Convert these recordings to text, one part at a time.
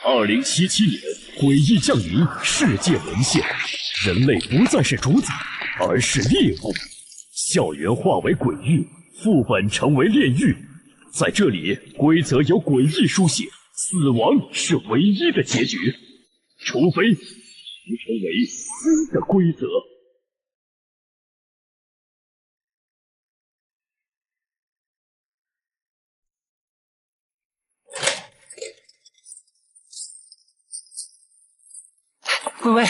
2077年，诡异降临，世界沦陷，人类不再是主宰，而是猎物。校园化为鬼域，副本成为炼狱。在这里，规则由诡异书写，死亡是唯一的结局，除非成为新的规则。微微，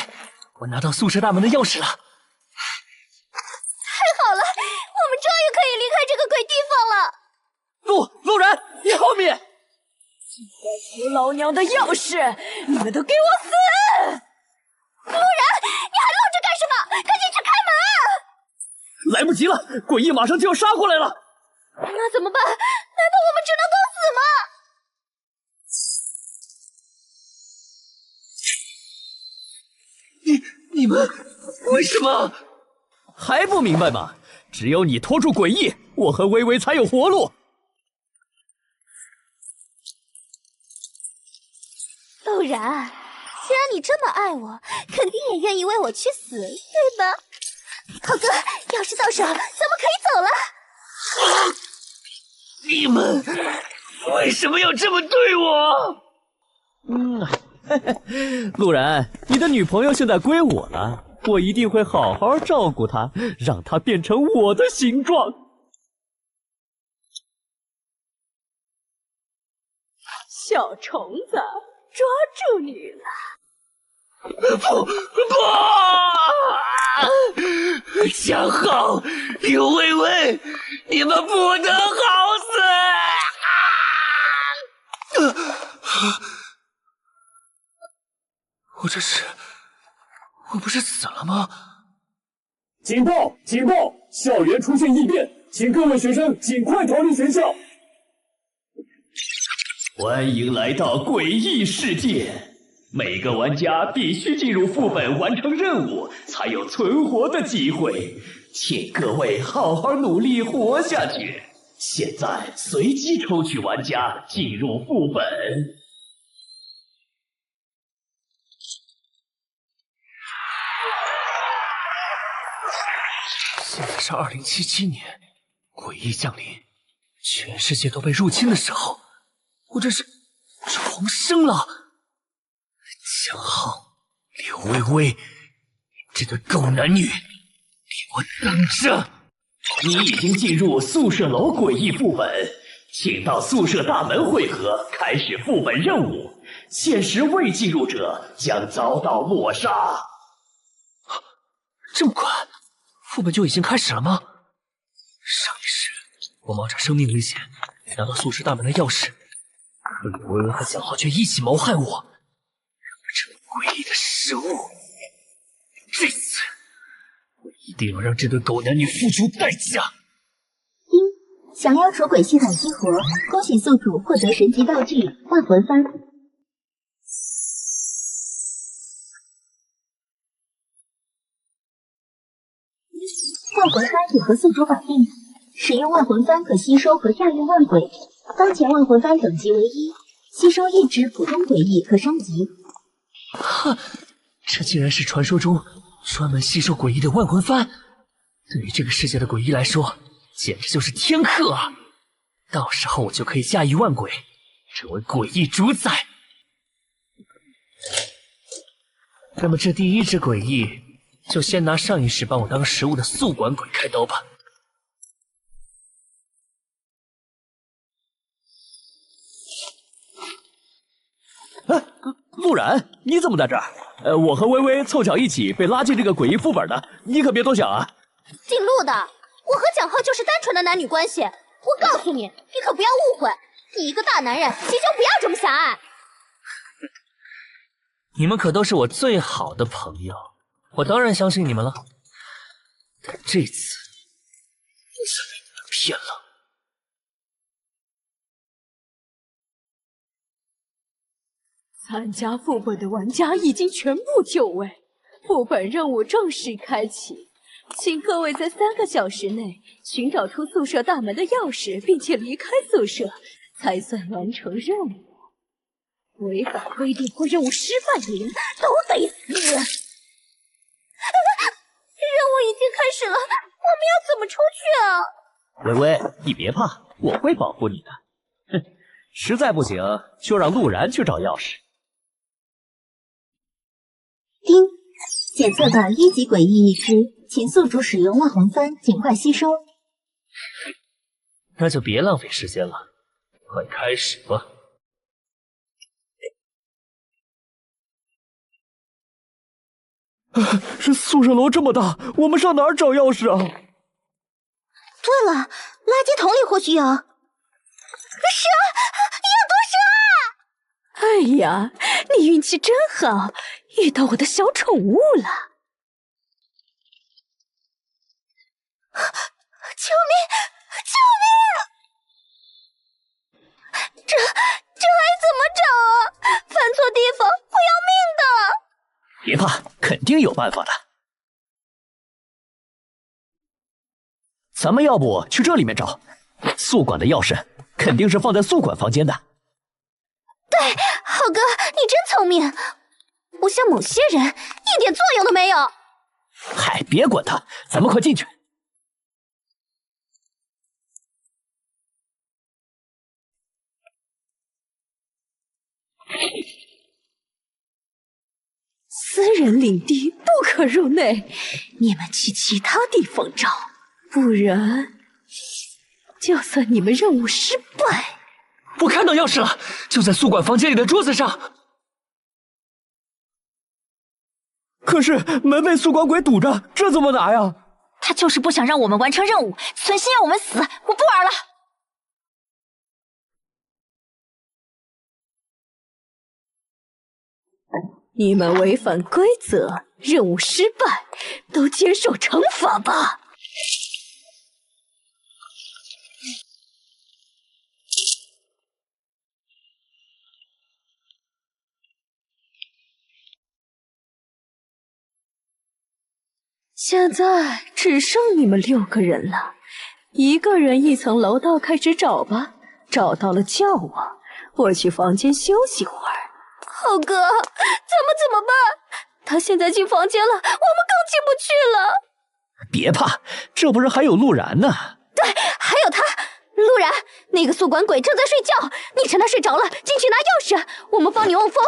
我拿到宿舍大门的钥匙了。太好了，我们终于可以离开这个鬼地方了。路人，你后面！求老娘的钥匙，你们都给我死！路人，你还愣着干什么？赶紧去开门啊！来不及了，诡异马上就要杀过来了。那怎么办？难道我们只能等死吗？你们为什么还不明白吗？只有你拖住诡异，我和微微才有活路。陆然，既然你这么爱我，肯定也愿意为我去死，对吧？浩哥，钥匙到手，咱们可以走了。你们为什么要这么对我？陆然，你的女朋友现在归我了，我一定会好好照顾她，让她变成我的形状。小虫子，抓住你了！不！江浩、刘微微，你们不得好死！我不是死了吗？警报！警报！校园出现异变，请各位学生尽快逃离学校。欢迎来到诡异世界，每个玩家必须进入副本完成任务，才有存活的机会。请各位好好努力活下去。现在随机抽取玩家进入副本。现在是2077年，诡异降临，全世界都被入侵的时候，我这是重生了。江浩、刘微微，你这对狗男女，给我等着！你已经进入宿舍楼诡异副本，请到宿舍大门汇合，开始副本任务。现实未进入者将遭到抹杀。这么快？副本就已经开始了吗？上一世我冒着生命危险拿到宿舍大门的钥匙，可刘微微和江浩却一起谋害我，让我成为诡异的食物。这次我一定要让这对狗男女付出代价。降妖除鬼系统激活，恭喜宿主获得神级道具万魂幡。万魂幡已和宿主绑定，使用万魂幡可吸收和驾驭万鬼。当前万魂幡等级为1，吸收1只普通诡异可升级。哼，这竟然是传说中专门吸收诡异的万魂幡，对于这个世界的诡异来说，简直就是天课啊！到时候我就可以驾驭万鬼，成为诡异主宰。那么这第一只诡异，就先拿上一世帮我当食物的宿管鬼开刀吧。陆然，你怎么在这儿？我和微微凑巧一起被拉进这个诡异副本的，你可别多想啊。进路的，我和蒋浩就是单纯的男女关系。我告诉你，你可不要误会，你一个大男人，心胸不要这么狭隘。你们可都是我最好的朋友，我当然相信你们了。但这次不想被你们骗了。参加副本的玩家已经全部就位，副本任务正式开启，请各位在3个小时内寻找出宿舍大门的钥匙，并且离开宿舍，才算完成任务。违反规定或任务失败的人都得死。任务已经开始了，我们要怎么出去啊？微微，你别怕，我会保护你的。哼，实在不行就让陆然去找钥匙。丁，检测到1级诡异一只，请宿主使用万魂幡尽快吸收。那就别浪费时间了，快开始吧。这宿舍楼这么大，我们上哪儿找钥匙啊？对了，垃圾桶里或许有。蛇，哎呀，你运气真好，遇到我的小宠物了！救命！救命！这还怎么找啊？犯错地方会要命的。别怕，肯定有办法的。咱们要不去这里面找？宿管的钥匙肯定是放在宿管房间的。对，浩哥，你真聪明。不像某些人，一点作用都没有。嗨，别管他，咱们快进去。私人领地不可入内，你们去其他地方找，不然就算你们任务失败。我看到钥匙了，就在宿管房间里的桌子上。可是门被宿管鬼堵着，这怎么拿呀？他就是不想让我们完成任务，存心让我们死。我不玩了。你们违反规则，任务失败，都接受惩罚吧。现在只剩你们6个人了，一个人一层楼道开始找吧，找到了叫我，我去房间休息会儿。浩哥，咱们怎么办？他现在进房间了，我们更进不去了。别怕，这不是还有陆然呢？对，还有他，陆然，那个宿管鬼正在睡觉，你趁他睡着了进去拿钥匙，我们帮你望风。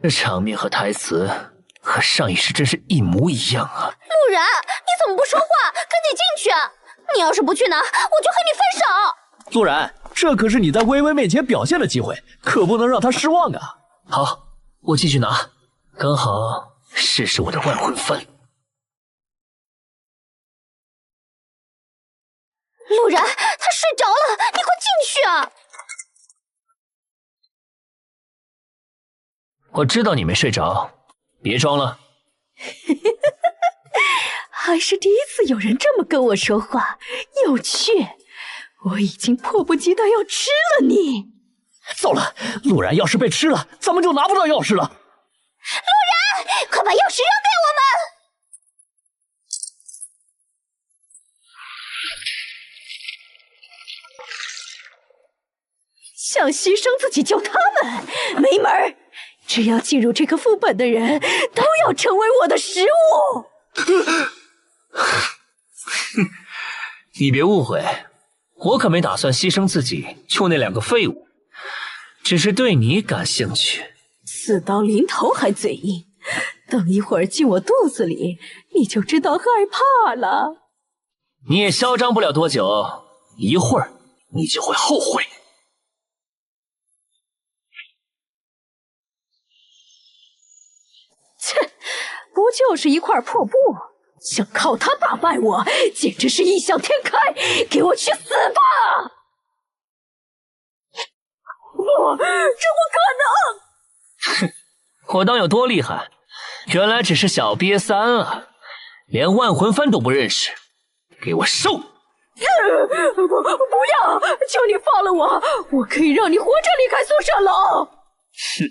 这场面和台词和上一世真是一模一样啊！陆然，你怎么不说话？赶紧进去啊！你要是不去拿，我就和你分手。陆然，这可是你在微微面前表现的机会，可不能让她失望啊！好，我进去拿，刚好试试我的万魂幡。陆然，他睡着了，你快进去啊！我知道你没睡着，别装了。还是第一次有人这么跟我说话，有趣。我已经迫不及待要吃了你。糟了，陆然要是被吃了，咱们就拿不到钥匙了。陆然，快把钥匙扔给我们！想牺牲自己救他们，没门儿！只要进入这个副本的人，都要成为我的食物。你别误会，我可没打算牺牲自己救那2个废物，只是对你感兴趣。死到临头还嘴硬，等一会儿进我肚子里，你就知道害怕了。你也嚣张不了多久，一会儿你就会后悔。切，不就是一块破布，想靠它打败我，简直是异想天开！给我去死吧！不，这不可能！我当有多厉害，原来只是小瘪三啊，连万魂幡都不认识，给我收！不要！求你放了我，我可以让你活着离开宿舍楼。哼，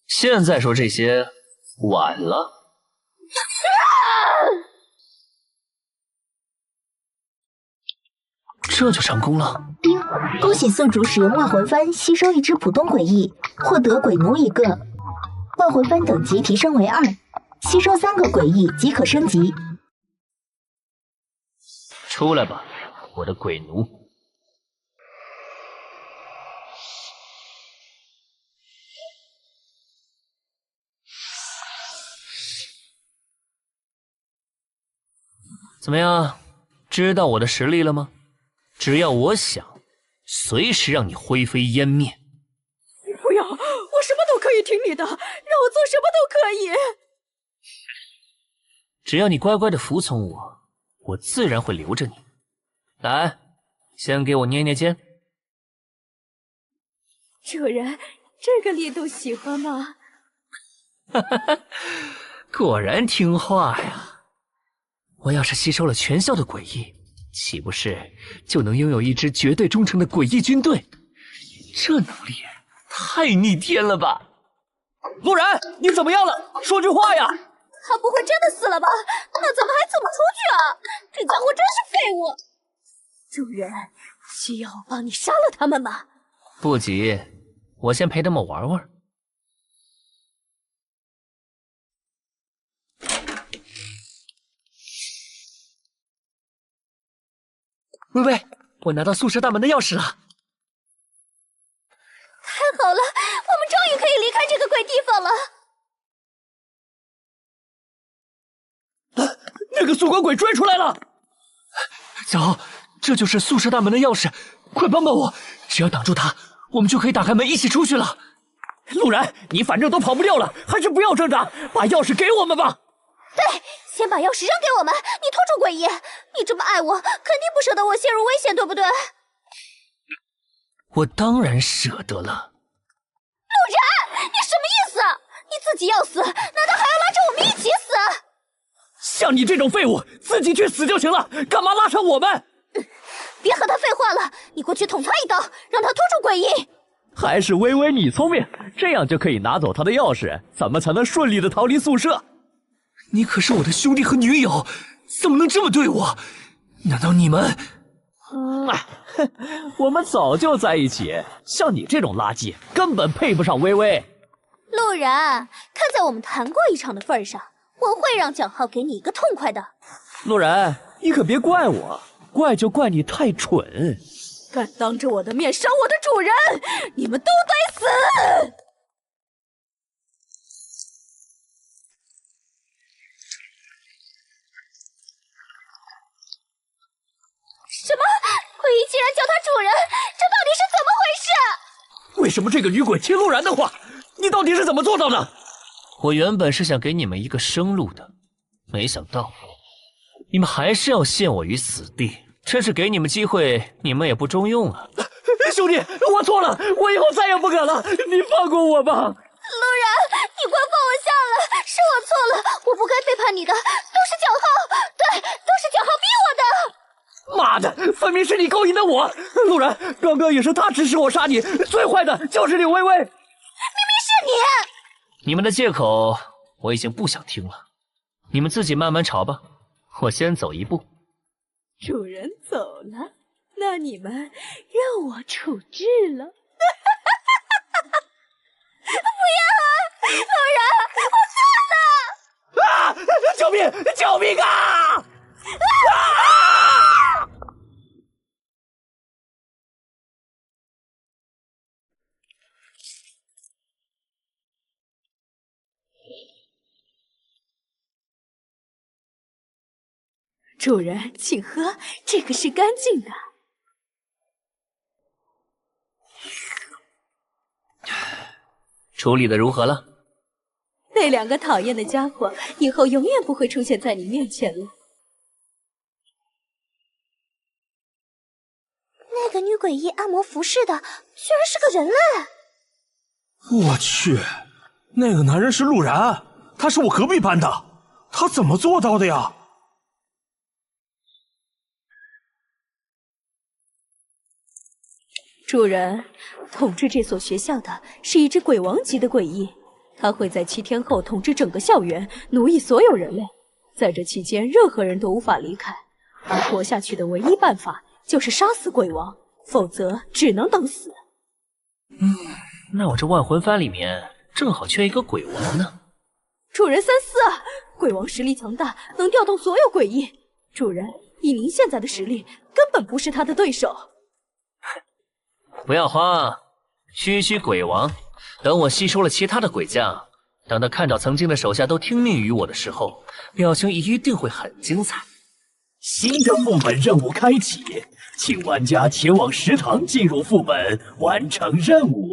现在说这些晚了。这就成功了。丁，恭喜宿主使用万魂幡吸收一只普通鬼翼，获得鬼奴1个，万魂幡等级提升为2，吸收3个鬼翼即可升级。出来吧，我的鬼奴。怎么样，知道我的实力了吗？只要我想，随时让你灰飞烟灭。不要，我什么都可以听你的，让我做什么都可以。只要你乖乖的服从我，我自然会留着你。来，先给我捏捏肩。主人，这个力度喜欢吗？哈哈哈，果然听话呀！我要是吸收了全校的诡异，岂不是就能拥有一支绝对忠诚的诡异军队？这能力太逆天了吧！陆然，你怎么样了？说句话呀！他不会真的死了吧？那怎么还走不出去啊？这家伙真是废物！主人，需要我帮你杀了他们吗？不急，我先陪他们玩玩。微微，我拿到宿舍大门的钥匙了。太好了，我们终于可以离开这个鬼地方了。那个宿管鬼追出来了！走，这就是宿舍大门的钥匙，快帮帮我！只要挡住他，我们就可以打开门一起出去了。陆然，你反正都跑不掉了，还是不要挣扎，把钥匙给我们吧。对，先把钥匙扔给我们。你拖住鬼医，你这么爱我，肯定不舍得我陷入危险，对不对？我当然舍得了。陆然，你什么意思？你自己要死，难道还要拉着我们一起死？像你这种废物，自己去死就行了，干嘛拉上我们？别和他废话了，你过去捅他一刀，让他拖住鬼医。还是微微你聪明，这样就可以拿走他的钥匙，咱们才能顺利的逃离宿舍。你可是我的兄弟和女友，怎么能这么对我？难道你们……我们早就在一起，像你这种垃圾根本配不上微微。陆然，看在我们谈过一场的份上，我会让蒋浩给你一个痛快的。陆然，你可别怪我，怪就怪你太蠢。敢当着我的面伤我的主人，你们都得死！什么？鬼医竟然叫他主人，这到底是怎么回事？为什么这个女鬼听陆然的话？你到底是怎么做到的？我原本是想给你们一个生路的，没想到你们还是要陷我于死地。真是给你们机会，你们也不中用啊！兄弟，我错了，我以后再也不敢了，你放过我吧。陆然，你快放我下来，是我错了，我不该背叛你的，都是蒋浩，对，都是蒋浩逼我的。妈的，分明是你勾引的我！陆然，刚刚也是他指使我杀你，最坏的就是柳微微。明明是你！你们的借口我已经不想听了，你们自己慢慢吵吧，我先走一步。主人走了，那你们让我处置了。不要，陆然，我错了！啊！救命！救命啊！啊！主人，请喝，这个是干净的。处理的如何了？那两个讨厌的家伙，以后永远不会出现在你面前了。那个女诡异按摩服饰的，居然是个人类！我去，那个男人是陆然，他是我隔壁班的，他怎么做到的呀？主人，统治这所学校的是一只鬼王级的诡异，他会在7天后统治整个校园，奴役所有人类。在这期间，任何人都无法离开，而活下去的唯一办法就是杀死鬼王，否则只能等死。那我这万魂幡里面正好缺一个鬼王呢。主人三思啊！鬼王实力强大，能调动所有鬼翼。主人，以您现在的实力，根本不是他的对手。不要慌，区区鬼王，等我吸收了其他的鬼将，等他看到曾经的手下都听命于我的时候，表情一定会很精彩。新的副本任务开启，请玩家前往食堂进入副本，完成任务。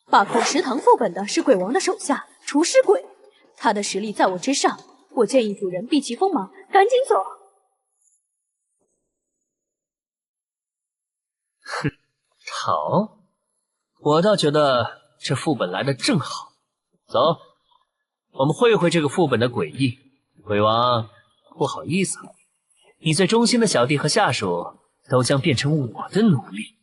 把控食堂副本的是鬼王的手下厨师鬼，他的实力在我之上。我建议主人避其锋芒，赶紧走。哼，好，我倒觉得这副本来的正好。走，我们会一会这个副本的诡异。鬼王，不好意思了，你最忠心的小弟和下属都将变成我的奴隶。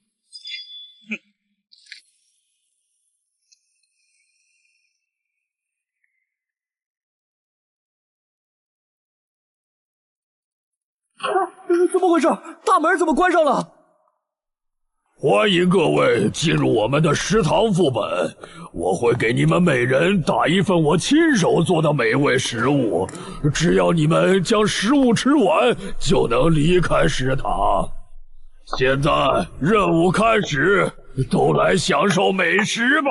怎么回事？大门怎么关上了？欢迎各位进入我们的食堂副本，我会给你们每人打一份我亲手做的美味食物，只要你们将食物吃完，就能离开食堂。现在任务开始，都来享受美食吧！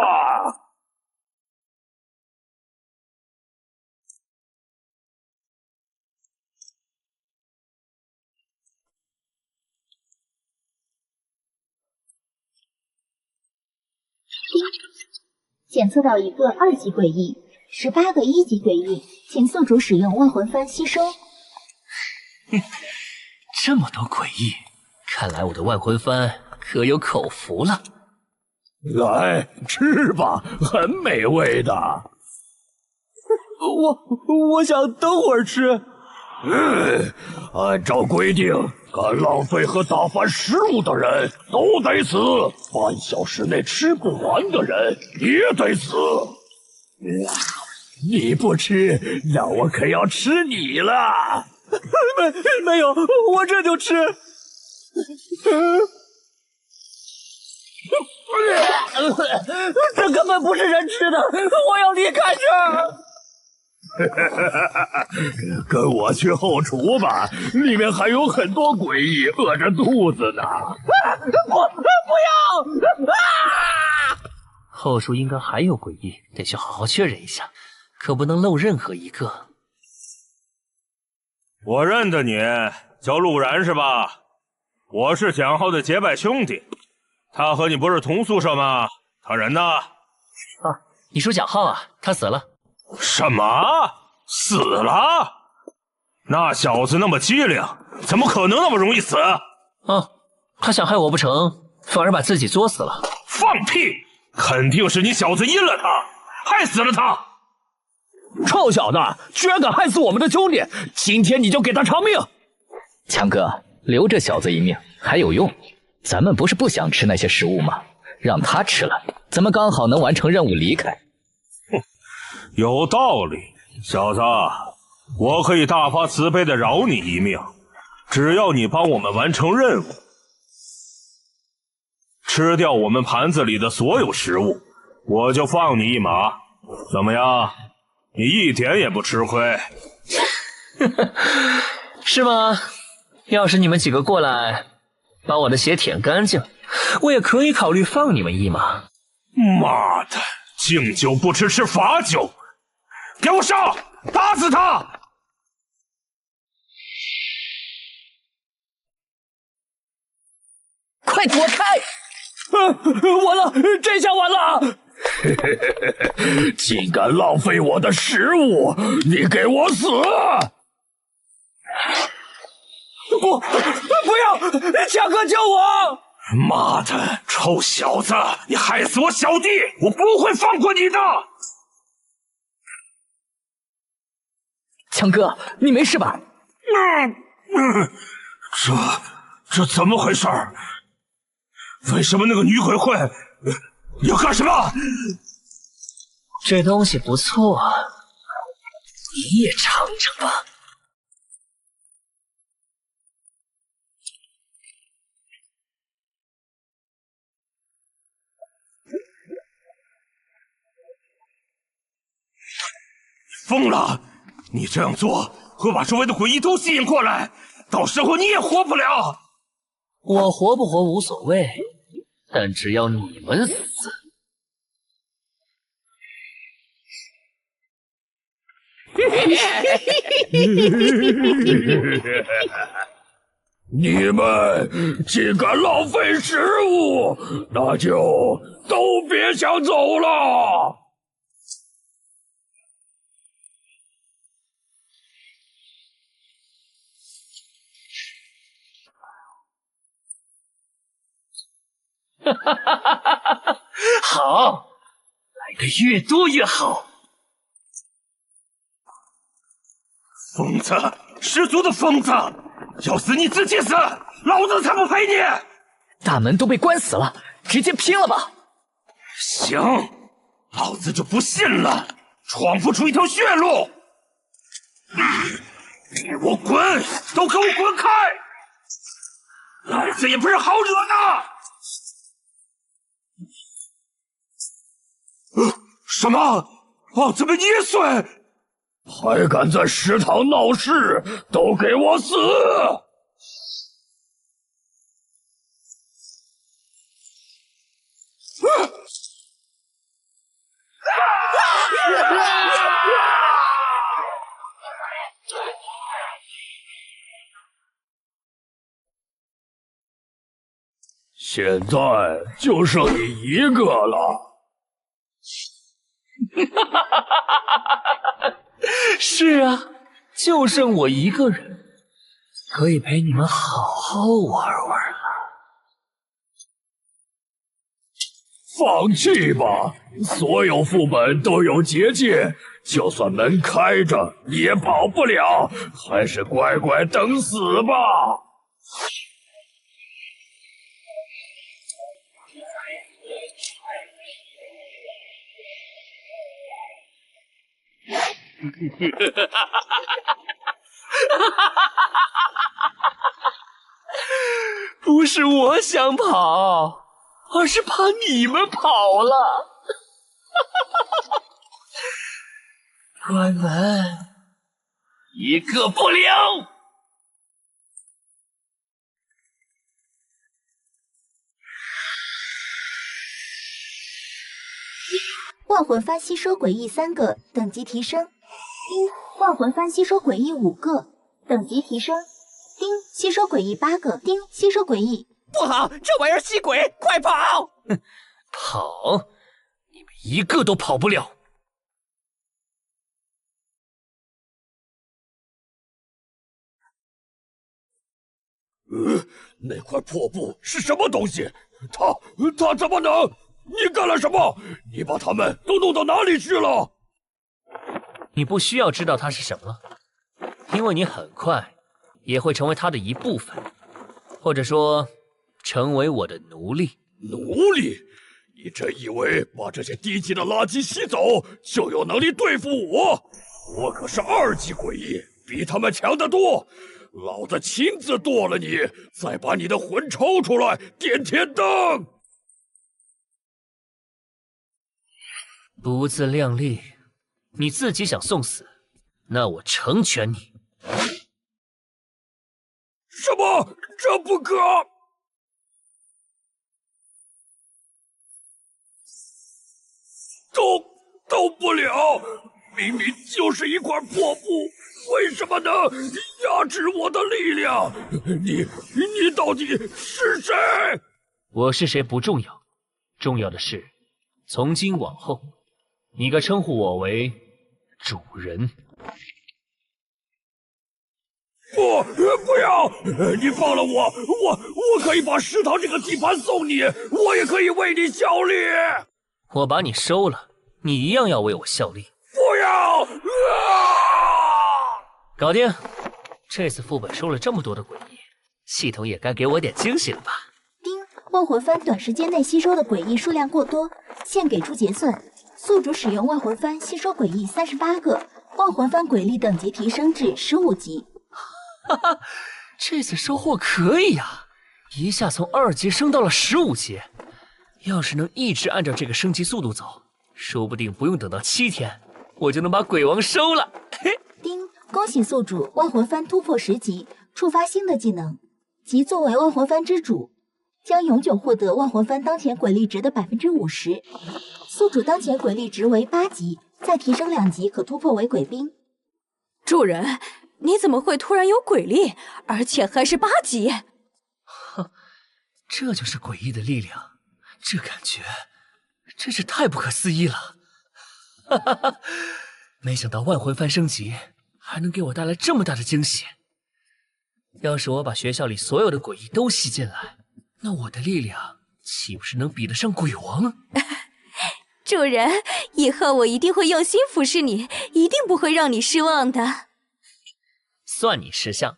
检测到一个2级诡异，18个1级诡异，请宿主使用万魂幡吸收。这么多诡异，看来我的万魂幡可有口福了。来吃吧，很美味的。我想等会儿吃。按照规定，敢浪费和打翻食物的人都得死，半小时内吃不完的人也得死。你不吃，那我可要吃你了。没有，我这就吃。这根本不是人吃的，我要离开这儿。跟我去后厨吧，里面还有很多诡异，饿着肚子呢。不要！后厨应该还有诡异，得去好好确认一下，可不能漏任何一个。我认得你，叫陆然是吧？我是蒋浩的结拜兄弟，他和你不是同宿舍吗？他人呢？啊，你说蒋浩啊？他死了。什么？死了？那小子那么机灵，怎么可能那么容易死？他想害我不成，反而把自己作死了。放屁！肯定是你小子阴了他，害死了他！臭小子，居然敢害死我们的兄弟！今天你就给他偿命！强哥，留这小子一命还有用？咱们不是不想吃那些食物吗？让他吃了，咱们刚好能完成任务离开。有道理，小子，我可以大发慈悲的饶你一命，只要你帮我们完成任务，吃掉我们盘子里的所有食物，我就放你一马。怎么样？你一点也不吃亏。是吗？要是你们几个过来，把我的血舔干净，我也可以考虑放你们一马。妈的，敬酒不吃吃罚酒！给我上，打死他！快躲开！完了，这下完了！竟敢浪费我的食物，你给我死！不要！强哥救我！妈的，臭小子，你害死我小弟，我不会放过你的！强哥，你没事吧？这怎么回事？为什么那个女鬼会要干什么？这东西不错，你也尝尝吧。疯了！你这样做会把周围的诡异都吸引过来，到时候你也活不了。我活不活无所谓，但只要你们死。你们竟敢浪费食物，那就都别想走了！好，来的越多越好。疯子，十足的疯子！要死你自己死，老子才不陪你！大门都被关死了，直接拼了吧！行，老子就不信了，闯不出一条血路！给我滚！都给我滚开！老子也不是好惹的！什么？老子被捏碎！还敢在食堂闹事，都给我死！现在就剩你一个了。是啊，就剩我一个人，可以陪你们好好玩玩了。放弃吧，所有副本都有结界，就算门开着，你也跑不了，还是乖乖等死吧。不是我想跑，而是怕你们跑了。关门，一个不留。万魂幡吸收诡异3个，等级提升。叮，万魂幡吸收诡异5个，等级提升。叮，吸收诡异8个。叮，吸收诡异。不好，这玩意儿吸鬼，快跑！哼，跑，你们一个都跑不了。那块破布是什么东西？他怎么能？你干了什么？你把他们都弄到哪里去了？你不需要知道它是什么了，因为你很快也会成为它的一部分，或者说成为我的奴隶。奴隶？你真以为把这些低级的垃圾吸走就有能力对付我？我可是2级诡异，比他们强得多。老子亲自剁了你，再把你的魂抽出来，点天灯。不自量力，你自己想送死，那我成全你。什么？这不可！动不了，明明就是一块破布，为什么能压制我的力量？你到底是谁？我是谁不重要，重要的是，从今往后，你该称呼我为主人。不要！你放了我，我可以把食堂这个地盘送你，我也可以为你效力。我把你收了，你一样要为我效力。不要！搞定！这次副本收了这么多的诡异，系统也该给我点惊喜了吧？叮，万魂幡短时间内吸收的诡异数量过多，现给出结算。宿主使用万魂幡吸收诡异38个，万魂幡鬼力等级提升至15级。哈哈，这次收获可以呀，一下从2级升到了15级。要是能一直按照这个升级速度走，说不定不用等到7天，我就能把鬼王收了。嘿，叮！恭喜宿主万魂幡突破10级，触发新的技能，即作为万魂幡之主，将永久获得万魂幡当前鬼力值的50%。宿主当前鬼力值为8级，再提升2级可突破为鬼兵。主人，你怎么会突然有鬼力，而且还是8级？哼，这就是诡异的力量，这感觉真是太不可思议了。哈哈哈，没想到万魂幡升级还能给我带来这么大的惊喜。要是我把学校里所有的诡异都吸进来，那我的力量岂不是能比得上鬼王？主人，以后我一定会用心服侍你，一定不会让你失望的。算你识相，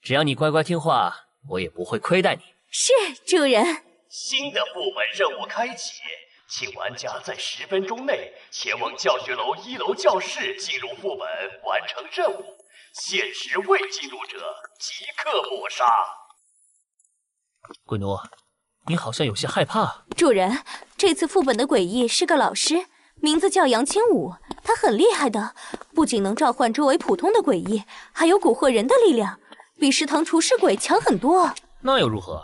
只要你乖乖听话，我也不会亏待你。是，主人。新的副本任务开启，请玩家在10分钟内前往教学楼1楼教室进入副本，完成任务。限时未进入者即刻抹杀。鬼奴，你好像有些害怕。主人，这次副本的诡异是个老师，名字叫杨清武，他很厉害的，不仅能召唤周围普通的诡异，还有蛊惑人的力量，比食堂厨师鬼强很多。那又如何？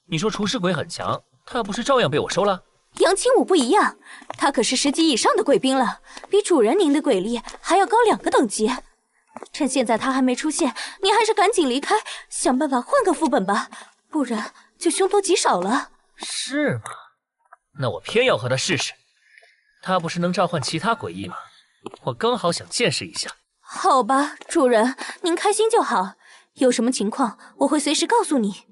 你说厨师鬼很强，他不是照样被我收了？杨清武不一样，他可是10级以上的鬼兵了，比主人您的鬼力还要高2个等级。趁现在他还没出现，您还是赶紧离开，想办法换个副本吧，不然就凶多吉少了。是吗？那我偏要和他试试。他不是能召唤其他诡异吗？我刚好想见识一下。好吧，主人，您开心就好。有什么情况，我会随时告诉你。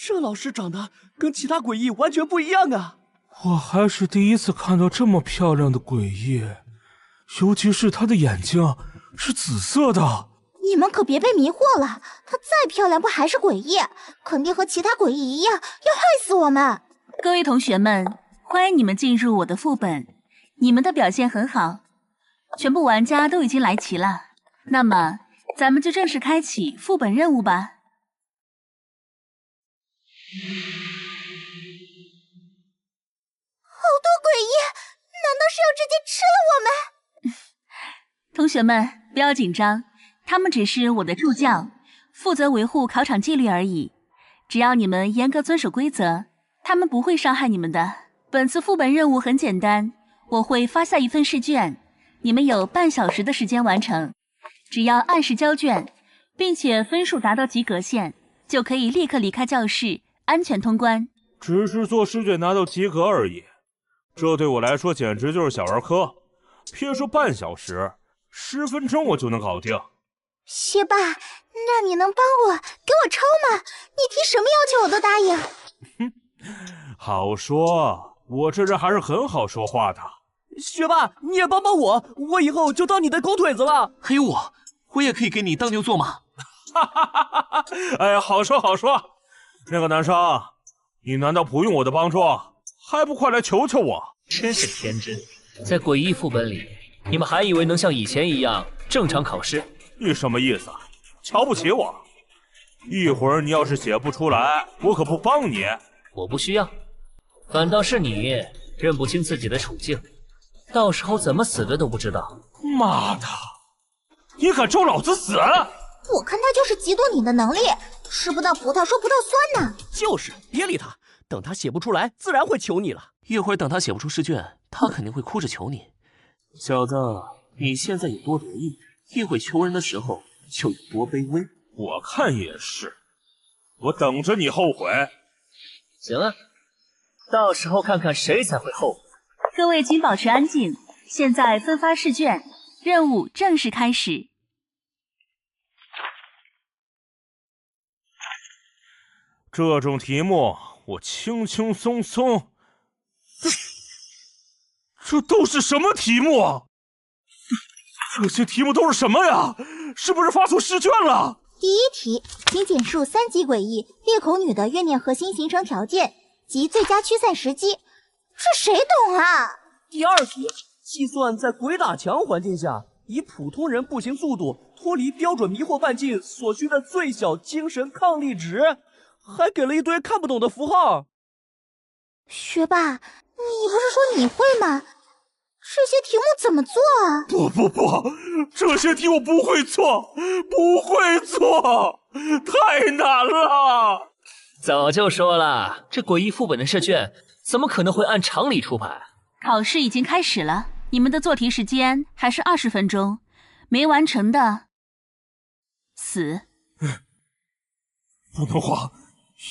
这老师长得跟其他诡异完全不一样啊！我还是第一次看到这么漂亮的诡异，尤其是她的眼睛是紫色的。你们可别被迷惑了，她再漂亮不还是诡异？肯定和其他诡异一样，要害死我们！各位同学们，欢迎你们进入我的副本，你们的表现很好，全部玩家都已经来齐了。那么，咱们就正式开启副本任务吧。好多诡异，难道是要直接吃了我们？同学们不要紧张，他们只是我的助教，负责维护考场纪律而已。只要你们严格遵守规则，他们不会伤害你们的。本次副本任务很简单，我会发下一份试卷，你们有半小时的时间完成。只要按时交卷，并且分数达到及格线，就可以立刻离开教室，安全通关。只是做试卷拿到及格而已，这对我来说简直就是小儿科。别说半小时，10分钟我就能搞定。学霸，那你能帮我给我抄吗？你提什么要求我都答应。哼，好说，我这人还是很好说话的。学霸，你也帮帮我，我以后就当你的狗腿子了。还有我也可以给你当牛做马。哈哈哈哈哈！哎呀，好说好说。那个男生，你难道不用我的帮助，还不快来求求我？真是天真，在诡异副本里，你们还以为能像以前一样正常考试？你什么意思？瞧不起我？一会儿你要是写不出来，我可不帮你。我不需要，反倒是你认不清自己的处境，到时候怎么死的都不知道。妈的，你敢咒老子死？我看他就是嫉妒你的能力，吃不到葡萄说葡萄酸呢。就是，别理他，等他写不出来，自然会求你了。一会儿等他写不出试卷，他肯定会哭着求你。小子，你现在有多得意，一会求人的时候就有多卑微。我看也是，我等着你后悔。行啊，到时候看看谁才会后悔。各位请保持安静，现在分发试卷，任务正式开始。这种题目我轻轻松松。这都是什么题目啊？这些题目都是什么呀？是不是发错试卷了？第一题，请简述3级诡异裂口女的怨念核心形成条件及最佳驱散时机。这谁懂啊？第二题，计算在鬼打墙环境下以普通人步行速度脱离标准迷惑半径所需的最小精神抗力值，还给了一堆看不懂的符号。学霸，你不是说你会吗？这些题目怎么做啊？不，这些题我不会做，太难了。早就说了，这诡异副本的试卷怎么可能会按常理出牌？考试已经开始了，你们的做题时间还是20分钟，没完成的死。不能慌，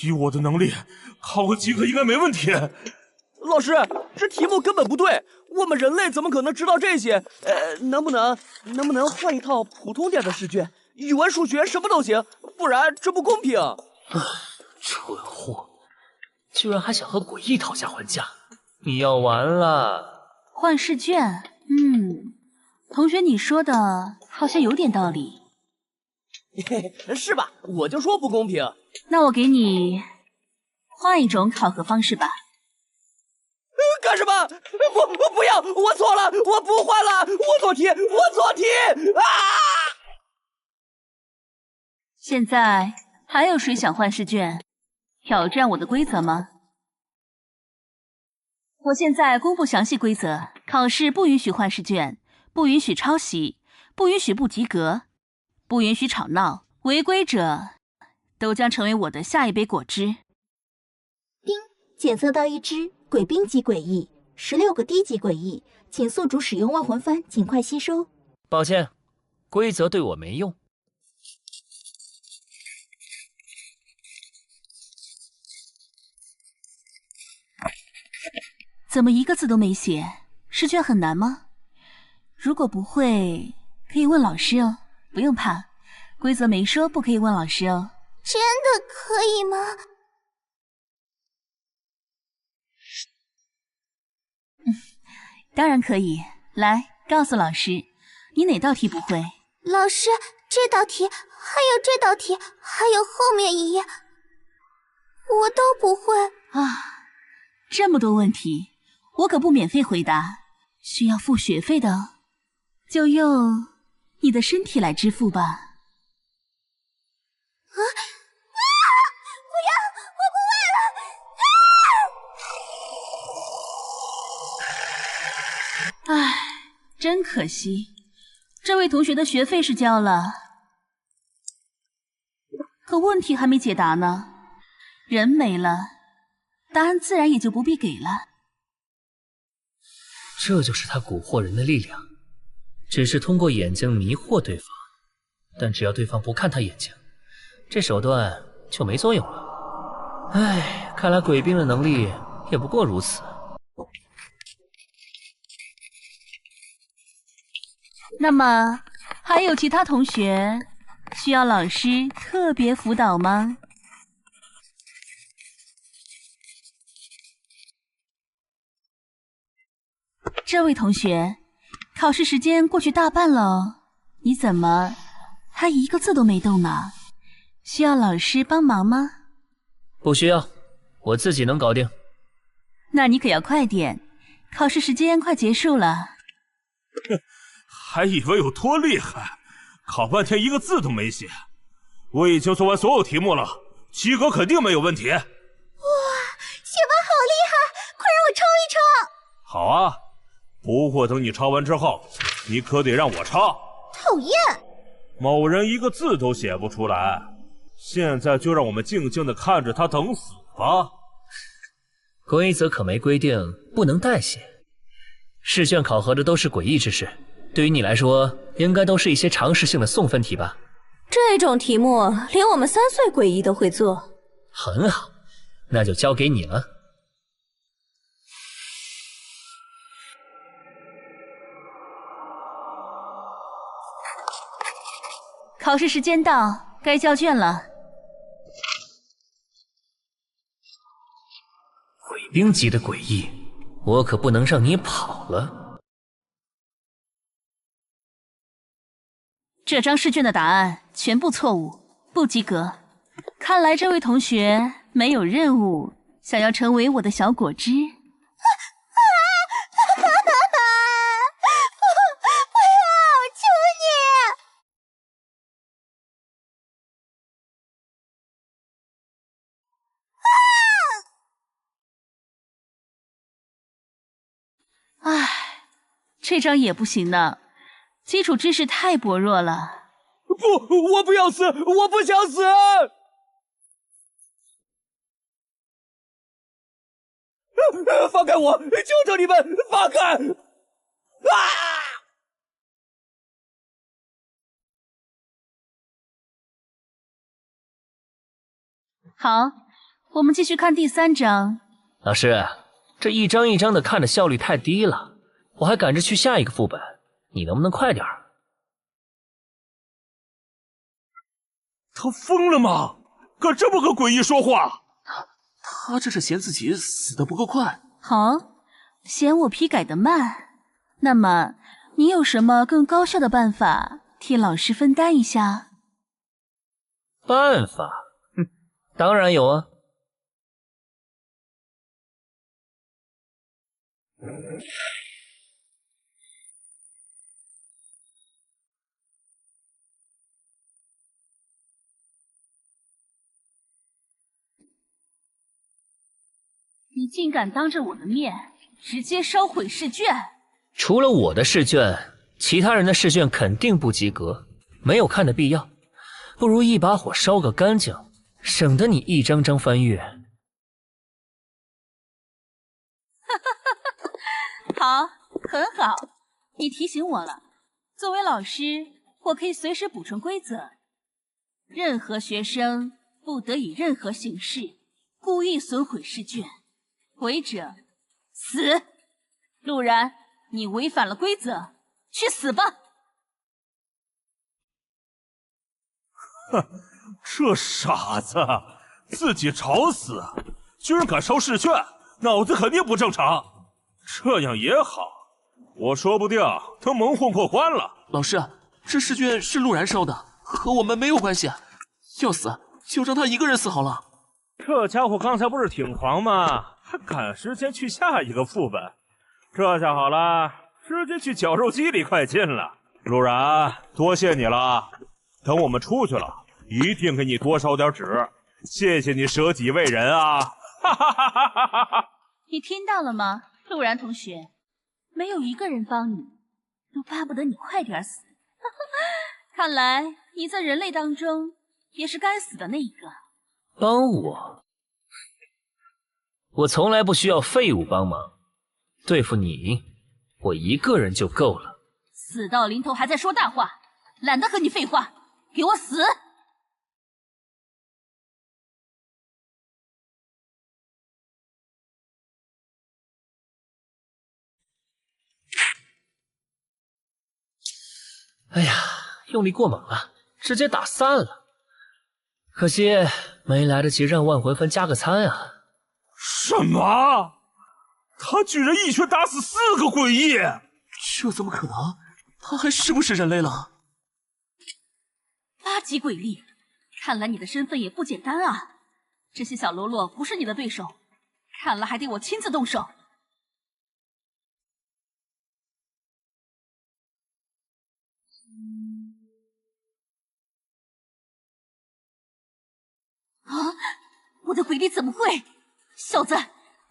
以我的能力，考个及格应该没问题。老师，这题目根本不对，我们人类怎么可能知道这些？能不能换一套普通点的试卷？语文、数学什么都行，不然这不公平。蠢货，居然还想和诡异讨价还价，你要完了！换试卷，同学，你说的好像有点道理。是吧？我就说不公平。那我给你换一种考核方式吧。干什么？不要！我错了，我不换了，我做题啊！现在还有谁想换试卷，挑战我的规则吗？我现在公布详细规则：考试不允许换试卷，不允许抄袭，不允许不及格，不允许吵闹，违规者都将成为我的下一杯果汁。丁，检测到一只鬼兵级诡异，16个低级诡异，请宿主使用万魂幡尽快吸收。抱歉，规则对我没用。怎么一个字都没写？试卷很难吗？如果不会，可以问老师哦，不用怕，规则没说不可以问老师哦。真的可以吗？当然可以。来，告诉老师，你哪道题不会？老师，这道题，还有这道题，还有后面一页，我都不会啊！这么多问题，我可不免费回答，需要付学费的，就用你的身体来支付吧。不要，我不会了！唉，真可惜，这位同学的学费是交了，可问题还没解答呢。人没了，答案自然也就不必给了。这就是他蛊惑人的力量，只是通过眼睛迷惑对方，但只要对方不看他眼睛，这手段就没作用了。唉，看来鬼兵的能力也不过如此。那么，还有其他同学需要老师特别辅导吗？这位同学，考试时间过去大半了，你怎么还一个字都没动呢？需要老师帮忙吗？不需要，我自己能搞定。那你可要快点，考试时间快结束了。还以为有多厉害，考半天一个字都没写。我已经做完所有题目了，及格肯定没有问题。哇，学霸好厉害，快让我抄一抄。好啊，不过等你抄完之后，你可得让我抄。讨厌！某人一个字都写不出来，现在就让我们静静地看着他等死吧。规则可没规定不能代写，试卷考核的都是诡异之事，对于你来说，应该都是一些常识性的送分题吧？这种题目连我们3岁诡异都会做。很好，那就交给你了。考试时间到，该交卷了。鬼兵级的诡异，我可不能让你跑了。这张试卷的答案全部错误，不及格。看来这位同学没有任务，想要成为我的小果汁。不要！求唉，这招也不行呢，基础知识太薄弱了。不，我不要死，我不想死！放开我！求求你们放开！啊！好，我们继续看第3章。老师，这一张一张的看的效率太低了，我还赶着去下一个副本，你能不能快点儿？他疯了吗？敢这么跟诡异说话？他这是嫌自己死得不够快。好，嫌我批改得慢。那么，你有什么更高效的办法替老师分担一下？办法？哼，当然有啊。你竟敢当着我的面直接烧毁试卷！除了我的试卷，其他人的试卷肯定不及格，没有看的必要。不如一把火烧个干净，省得你一张张翻阅。好，很好，你提醒我了。作为老师，我可以随时补充规则。任何学生不得以任何形式故意损毁试卷，违者死。陆然，你违反了规则，去死吧！哼，这傻子自己找死，居然敢烧试卷，脑子肯定不正常。这样也好，我说不定能蒙混过关了。老师，这试卷是陆然烧的，和我们没有关系。要死就让他一个人死好了。这家伙刚才不是挺狂吗？还赶时间去下一个副本，这下好了，直接去绞肉机里快进了。陆然，多谢你了，等我们出去了，一定给你多烧点纸，谢谢你舍己为人啊！哈哈哈哈哈哈！你听到了吗，陆然同学？没有一个人帮你，都巴不得你快点死。看来你在人类当中也是该死的那一个。帮我？我从来不需要废物帮忙，对付你，我一个人就够了。死到临头还在说大话，懒得和你废话，给我死！哎呀，用力过猛了，直接打散了。可惜没来得及让万魂幡加个餐啊！什么？他居然一拳打死4个诡异！这怎么可能？他还是不是人类了？8级鬼力，看来你的身份也不简单啊！这些小喽啰不是你的对手，看来还得我亲自动手。啊！我的鬼力怎么会？小子，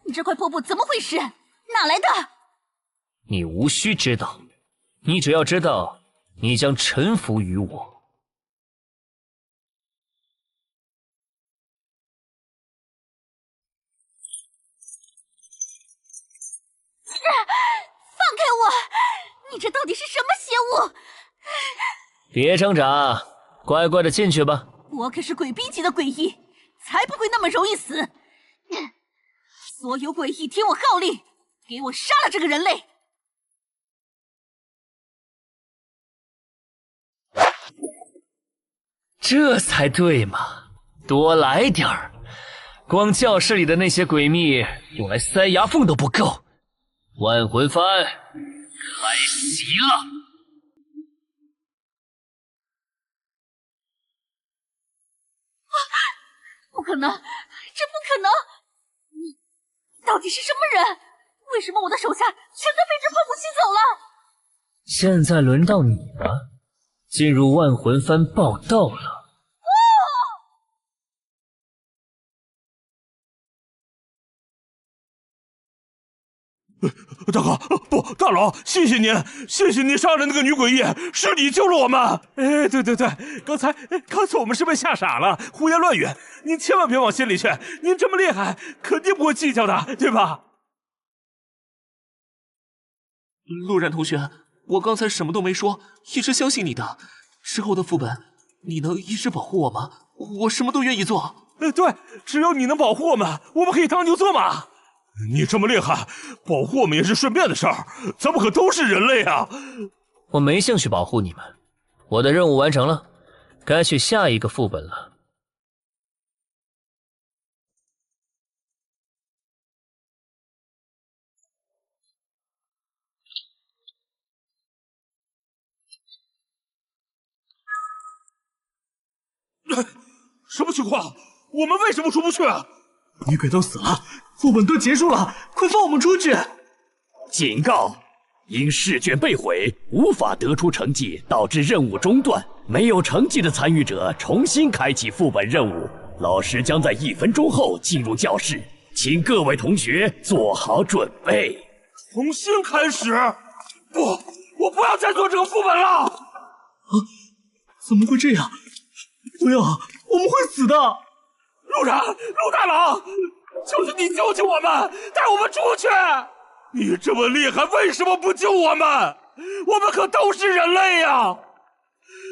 你这块破布怎么回事？哪来的？你无需知道，你只要知道，你将臣服于我。放开我！你这到底是什么邪物？别挣扎，乖乖的进去吧。我可是鬼逼级的诡异，才不会那么容易死！所有诡异听我号令，给我杀了这个人类！这才对嘛，多来点儿。光教室里的那些诡秘用来塞牙缝都不够。万魂幡开席了。不可能，这不可能！你到底是什么人？为什么我的手下全都被这破布吸走了？现在轮到你了，进入万魂幡报道了。大哥，不，大佬，谢谢您，谢谢您杀了那个女诡异，是你救了我们。哎，对，刚才我们是被吓傻了，胡言乱语，您千万别往心里去，您这么厉害，肯定不会计较的，对吧？陆然同学，我刚才什么都没说，一直相信你的。之后的副本，你能一直保护我吗？我什么都愿意做。对，只要你能保护我们可以当牛做马。你这么厉害，保护我们也是顺便的事儿，咱们可都是人类啊！我没兴趣保护你们，我的任务完成了，该去下一个副本了。什么情况？我们为什么出不去？女鬼都死了，副本都结束了，快放我们出去！警告：因试卷被毁，无法得出成绩，导致任务中断。没有成绩的参与者重新开启副本任务。老师将在1分钟后进入教室，请各位同学做好准备。重新开始？不，我不要再做这个副本了！啊，怎么会这样？不要，我们会死的！陆大郎，就是你救救我们，带我们出去！你这么厉害，为什么不救我们？我们可都是人类呀！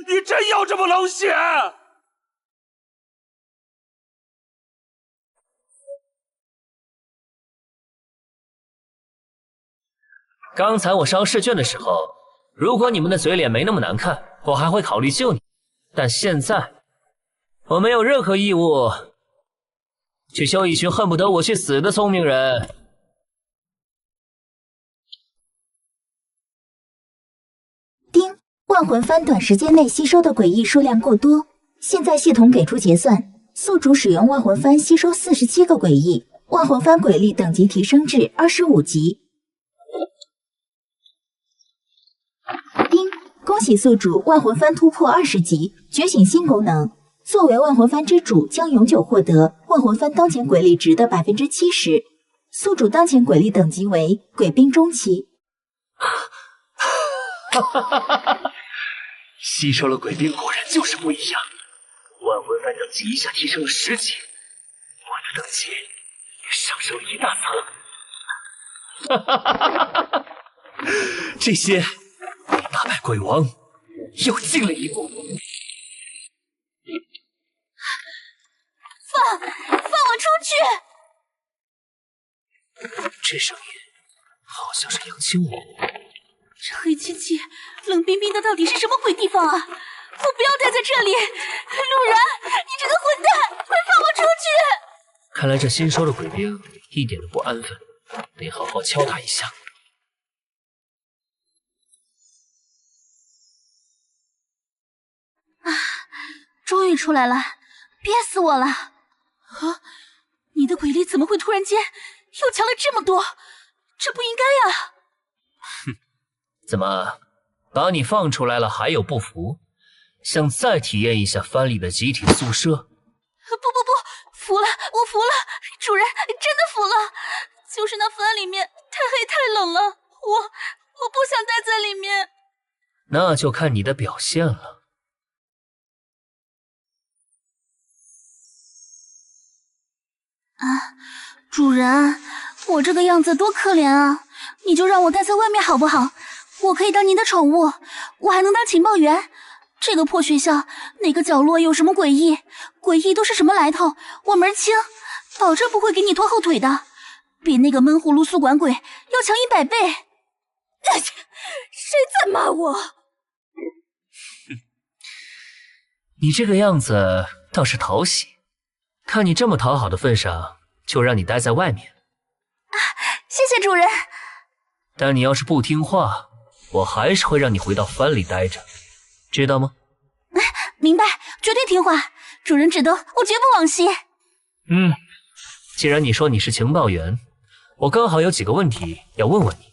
你真要这么冷血？刚才我烧试卷的时候，如果你们的嘴脸没那么难看，我还会考虑救你。但现在，我没有任何义务去救一群恨不得我去死的聪明人。丁，万魂幡短时间内吸收的诡异数量过多，现在系统给出结算，宿主使用万魂幡吸收47个诡异，万魂幡鬼力等级提升至25级。丁，恭喜宿主万魂幡突破20级，觉醒新功能。作为万魂幡之主，将永久获得万魂幡当前鬼力值的70%。宿主当前鬼力等级为鬼兵中期。吸收了鬼兵果然就是不一样，万魂幡等级一下提升了10级，我的等级也上升了一大层。这些比打败鬼王又进了一步。放我出去！这声音好像是杨清武。这黑漆漆、冷冰冰的，到底是什么鬼地方啊？我不要待在这里！陆然，你这个混蛋，快放我出去！看来这新收的鬼兵一点都不安分，得好好敲打一下。啊，终于出来了，憋死我了！啊，你的鬼力怎么会突然间又强了这么多？这不应该呀！哼，怎么把你放出来了还有不服？想再体验一下藩里的集体宿舍？不，服了，我服了，主人，真的服了。就是那藩里面太黑太冷了，我不想待在里面。那就看你的表现了。啊，主人，我这个样子多可怜啊！你就让我待在外面好不好？我可以当您的宠物，我还能当情报员。这个破学校哪个角落有什么诡异？诡异都是什么来头？我门清，保证不会给你拖后腿的，比那个闷葫芦宿管鬼要强100倍。谁在骂我？你这个样子倒是讨喜。看你这么讨好的份上，就让你待在外面。啊，谢谢主人。但你要是不听话，我还是会让你回到藩里待着，知道吗？明白，绝对听话。主人指的，我绝不往西。既然你说你是情报员，我刚好有几个问题要问问你。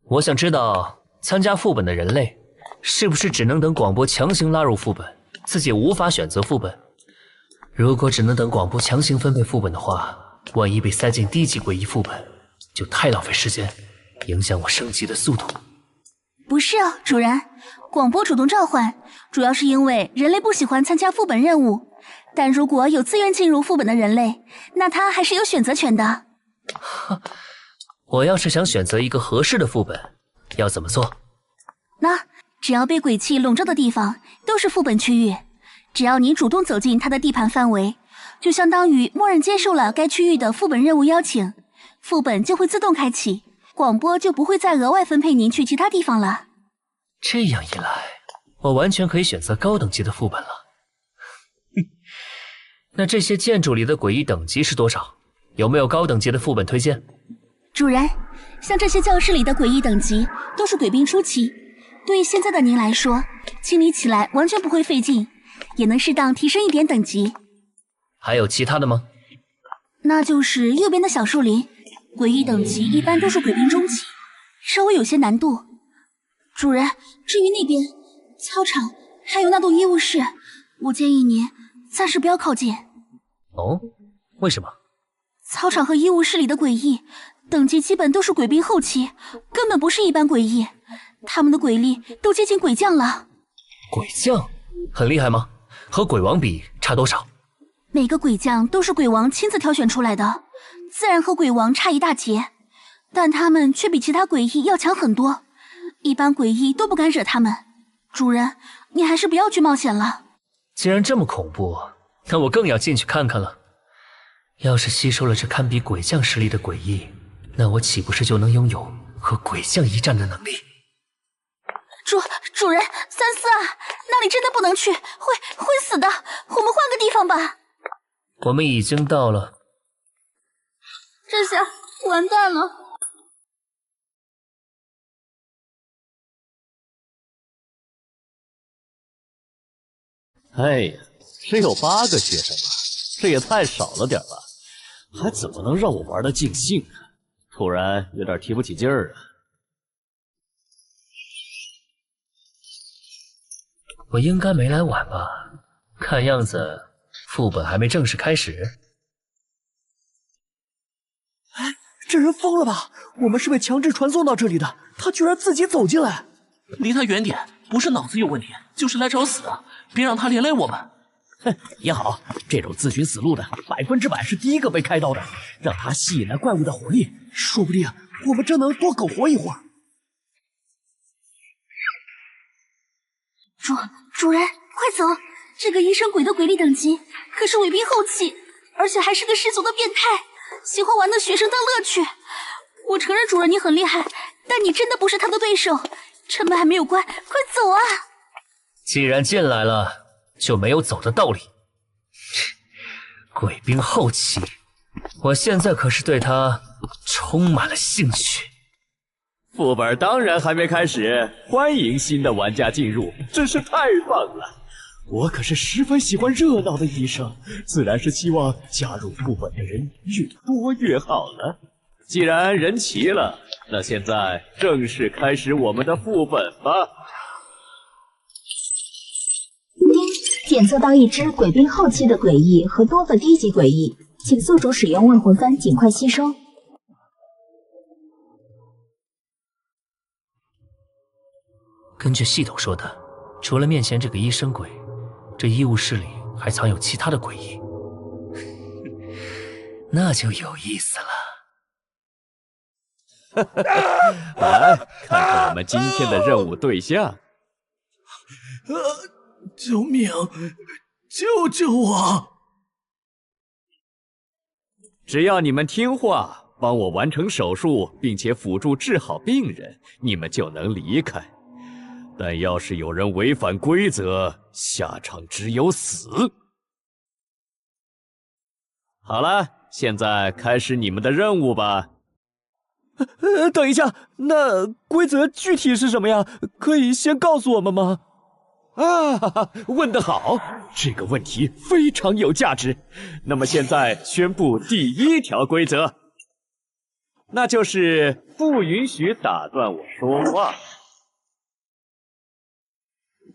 我想知道，参加副本的人类是不是只能等广播强行拉入副本，自己无法选择副本？如果只能等广播强行分配副本的话，万一被塞进低级诡异副本，就太浪费时间，影响我升级的速度。不是哦，主人，广播主动召唤，主要是因为人类不喜欢参加副本任务，但如果有自愿进入副本的人类，那他还是有选择权的。我要是想选择一个合适的副本，要怎么做？那只要被鬼气笼罩的地方都是副本区域，只要你主动走进它的地盘范围，就相当于默认接受了该区域的副本任务邀请，副本就会自动开启，广播就不会再额外分配您去其他地方了。这样一来，我完全可以选择高等级的副本了。那这些建筑里的诡异等级是多少？有没有高等级的副本推荐？主人，像这些教室里的诡异等级都是鬼兵初期，对于现在的您来说，清理起来完全不会费劲，也能适当提升一点等级。还有其他的吗？那就是右边的小树林，诡异等级一般都是鬼兵中期，稍微有些难度。主人，至于那边操场还有那栋医务室，我建议您暂时不要靠近。哦，为什么？操场和医务室里的诡异等级基本都是鬼兵后期，根本不是一般诡异，他们的鬼力都接近鬼将了。鬼将很厉害吗？和鬼王比差多少？每个鬼将都是鬼王亲自挑选出来的，自然和鬼王差一大截，但他们却比其他诡异要强很多，一般诡异都不敢惹他们。主人，你还是不要去冒险了。既然这么恐怖，那我更要进去看看了。要是吸收了这堪比鬼将实力的诡异，那我岂不是就能拥有和鬼将一战的能力？主人，三思啊，那里真的不能去，会死的，我们换个地方吧。我们已经到了。这下完蛋了。哎呀，只有8个学生啊，这也太少了点吧？还怎么能让我玩得尽兴啊？突然有点提不起劲儿啊。我应该没来晚吧？看样子副本还没正式开始。哎，这人疯了吧？我们是被强制传送到这里的，他居然自己走进来。离他远点，不是脑子有问题，就是来找死的，别让他连累我们。哼，也好，这种自寻死路的100%是第一个被开刀的，让他吸引来怪物的火力，说不定我们真能多苟活一会儿。主人，快走！这个医生鬼的鬼力等级可是伪兵后期，而且还是个失足的变态，喜欢玩的学生当乐趣。我承认主人你很厉害，但你真的不是他的对手。城门还没有关，快走啊！既然进来了，就没有走的道理。鬼兵后期，我现在可是对他充满了兴趣。副本当然还没开始，欢迎新的玩家进入，真是太棒了！我可是十分喜欢热闹的医生，自然是希望加入副本的人越多越好了。既然人齐了，那现在正式开始我们的副本吧。检测到一只鬼兵后期的诡异和多个低级诡异，请宿主使用万魂幡尽快吸收。根据系统说的，除了面前这个医生鬼，这医务室里还藏有其他的诡异，那就有意思了。来，看看我们今天的任务对象。救命！救救我！只要你们听话，帮我完成手术，并且辅助治好病人，你们就能离开。但要是有人违反规则，下场只有死。好了，现在开始你们的任务吧。等一下，那规则具体是什么呀？可以先告诉我们吗？啊，问得好，这个问题非常有价值。那么现在宣布第1条规则，那就是不允许打断我说话。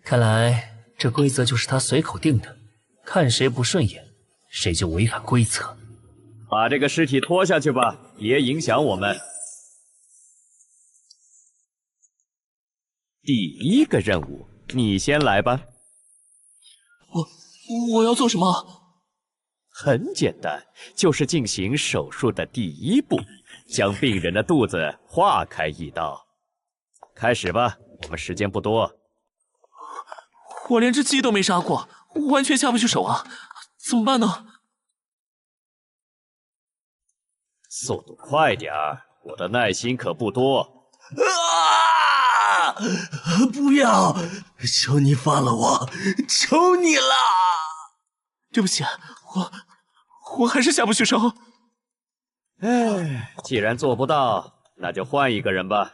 看来这规则就是他随口定的，看谁不顺眼谁就违反规则。把这个尸体拖下去吧，别影响我们。第一个任务，你先来吧。我要做什么？很简单，就是进行手术的第一步，将病人的肚子划开一刀。开始吧，我们时间不多。我连只鸡都没杀过，完全下不去手啊！怎么办呢？速度快点儿，我的耐心可不多。啊！不要！求你放了我！求你了！对不起，我还是下不去手。唉，既然做不到，那就换一个人吧。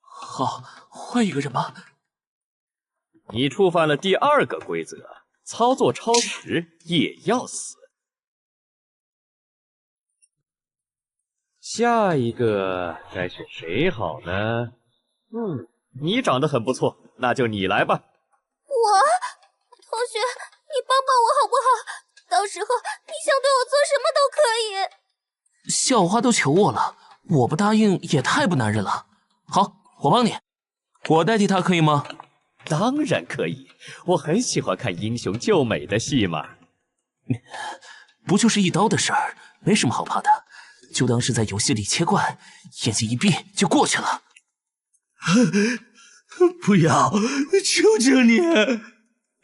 好，换一个人吧。你触犯了第二个规则，操作超时也要死。下一个该选谁好呢？你长得很不错，那就你来吧。同学，你帮帮我好不好？到时候你想对我做什么都可以。校花都求我了，我不答应也太不男人了。好，我帮你，我代替他可以吗？当然可以，我很喜欢看英雄救美的戏嘛。不就是一刀的事儿，没什么好怕的，就当是在游戏里切换，眼睛一闭就过去了。不要，求求你！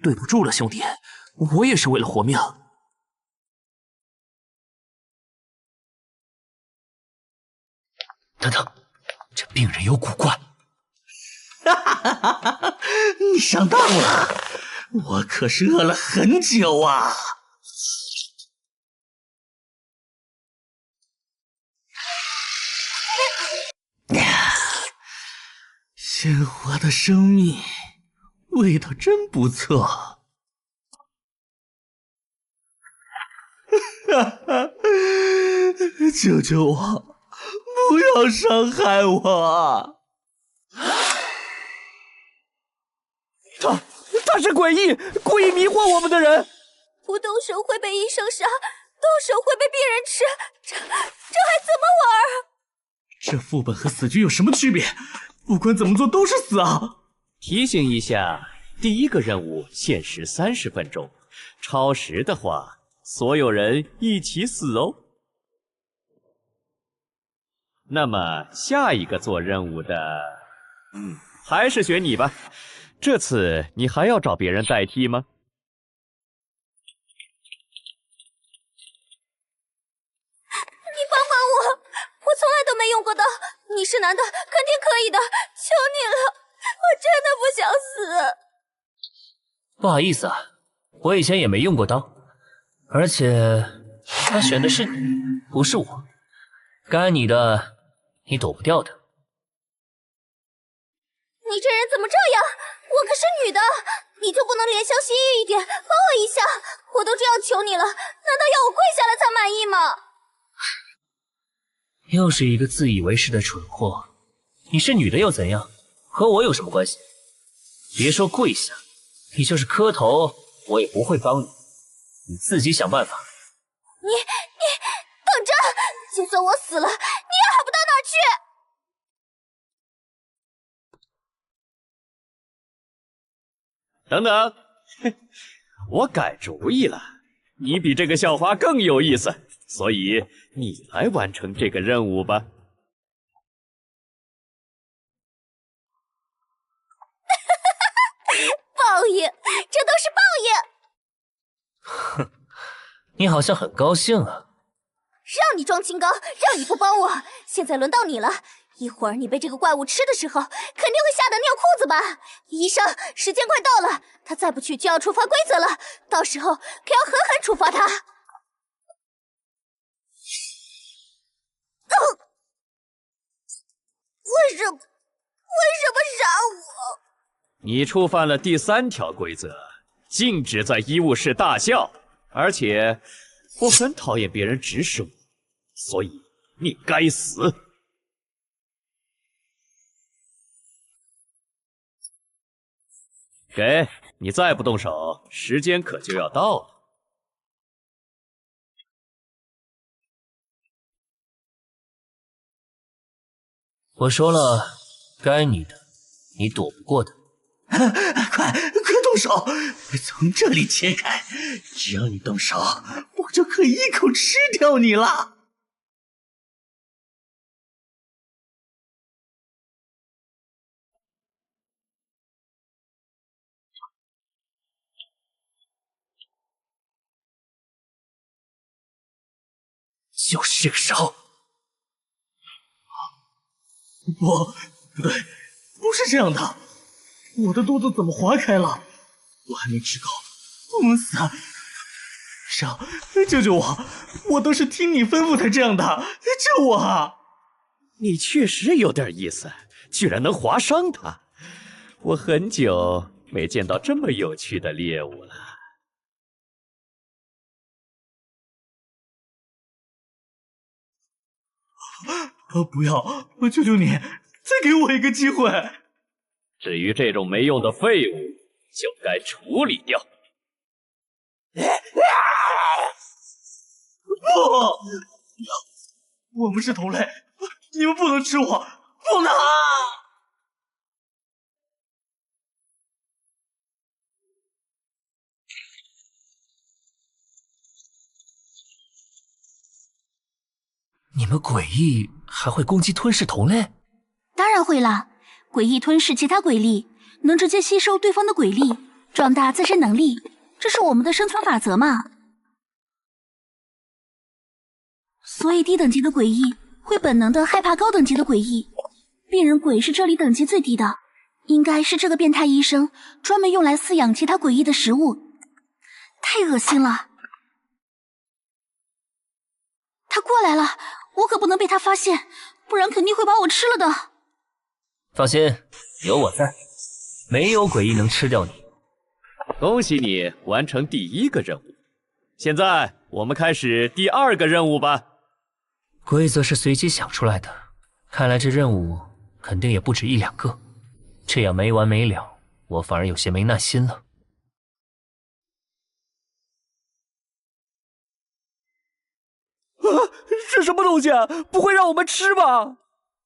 对不住了，兄弟，我也是为了活命。等等，这病人有古怪。你上当了，我可是饿了很久啊！鲜活的生命，味道真不错。救救我，不要伤害我！他是诡异，故意迷惑我们的人。不动手会被医生杀，动手会被病人吃，这还怎么玩？这副本和死局有什么区别？不管怎么做都是死啊！提醒一下，第一个任务限时30分钟，超时的话，所有人一起死哦。那么下一个做任务的，还是选你吧。这次你还要找别人代替吗？你帮帮我，我从来都没用过刀，你是男的，肯定可以的，求你了，我真的不想死。不好意思啊，我以前也没用过刀，而且他选的是你，不是我。该你的，你躲不掉的。你这人怎么这样？我可是女的，你就不能怜香惜玉一点，帮我一下？我都这样求你了，难道要我跪下来才满意吗？又是一个自以为是的蠢货。你是女的又怎样？和我有什么关系？别说跪下，你就是磕头，我也不会帮你。你自己想办法。你等着，就算我死了，你也好不到哪儿去。等等，我改主意了，你比这个校花更有意思，所以你来完成这个任务吧。报应，这都是报应。哼，你好像很高兴啊。让你装清高，让你不帮我，现在轮到你了。一会儿你被这个怪物吃的时候，肯定会吓得尿裤子吧？医生，时间快到了，他再不去就要触发规则了，到时候可要狠狠处罚他。为什么杀我？你触犯了第3条规则，禁止在医务室大笑，而且我很讨厌别人指使我，所以你该死。给，你再不动手，时间可就要到了。我说了，该你的，你躲不过的。快动手！从这里切开，只要你动手，我就可以一口吃掉你了。就是这个时候。不对，不是这样的，我的肚子怎么划开了？我还没吃够，饿死！上，救救我！我都是听你吩咐才这样的，救我啊！你确实有点意思，居然能划伤他。我很久没见到这么有趣的猎物了。不要！我求求你，再给我一个机会。至于这种没用的废物，就该处理掉。不！我们是同类，你们不能吃我，不能！你们诡异还会攻击吞噬同类？当然会啦！诡异吞噬其他鬼力，能直接吸收对方的鬼力，壮大自身能力，这是我们的生存法则嘛。所以低等级的诡异会本能的害怕高等级的诡异。病人鬼是这里等级最低的，应该是这个变态医生专门用来饲养其他诡异的食物，太恶心了。他过来了，我可不能被他发现，不然肯定会把我吃了的。放心，有我在，没有诡异能吃掉你。恭喜你完成第1个任务，现在我们开始第2个任务吧。规则是随机想出来的，看来这任务肯定也不止1、2个，这样没完没了，我反而有些没耐心了。这什么东西啊？不会让我们吃吧？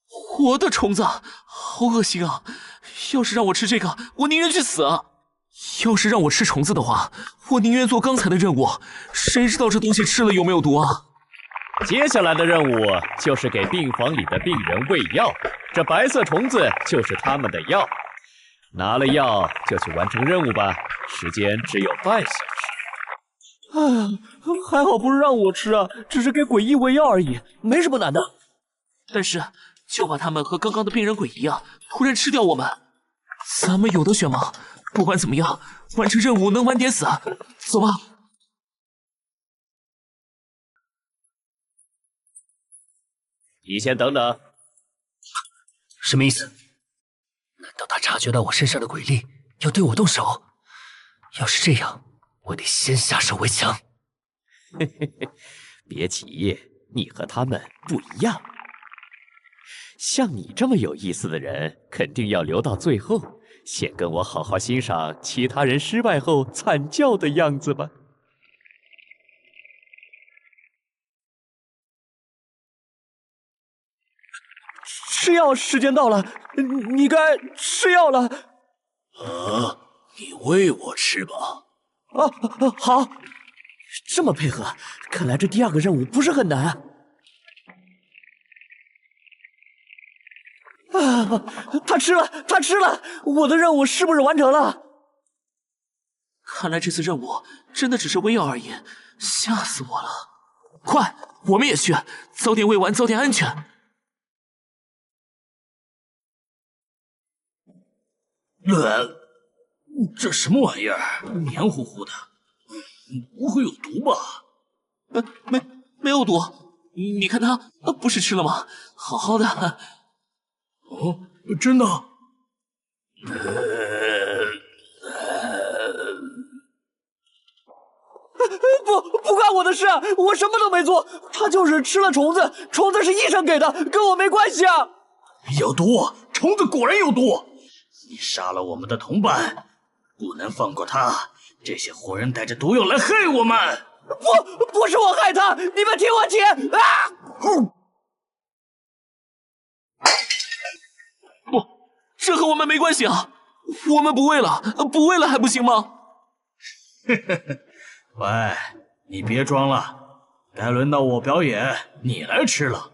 活的虫子，好恶心啊！要是让我吃这个，我宁愿去死。要是让我吃虫子的话，我宁愿做刚才的任务。谁知道这东西吃了有没有毒啊？接下来的任务就是给病房里的病人喂药，这白色虫子就是他们的药。拿了药就去完成任务吧，时间只有半小时。还好不是让我吃啊，只是给诡异喂药而已，没什么难的。但是就怕他们和刚刚的病人鬼一样，突然吃掉我们。咱们有的选吗？不管怎么样，完成任务能晚点死。走吧。你先等等。什么意思？难道他察觉到我身上的鬼力，要对我动手？要是这样，我得先下手为强。嘿嘿嘿，别急，你和他们不一样。像你这么有意思的人，肯定要留到最后，先跟我好好欣赏其他人失败后惨叫的样子吧。吃药时间到了，你该吃药了。你喂我吃吧。好。这么配合，看来这第2个任务不是很难。他吃了，他吃了，我的任务是不是完成了？看来这次任务真的只是喂药而已，吓死我了！快，我们也去，早点喂完，早点安全。这什么玩意儿？黏糊糊的，不会有毒吧？没有毒。你看他，不是吃了吗？好好的。哦，真的？不关我的事，我什么都没做，他就是吃了虫子，虫子是医生给的，跟我没关系啊。有毒，虫子果然有毒。你杀了我们的同伴，不能放过他。这些活人带着毒药来害我们。不是我害他，你们听我解啊！这和我们没关系啊！我们不喂了，不喂了还不行吗？喂，你别装了，该轮到我表演，你来吃了。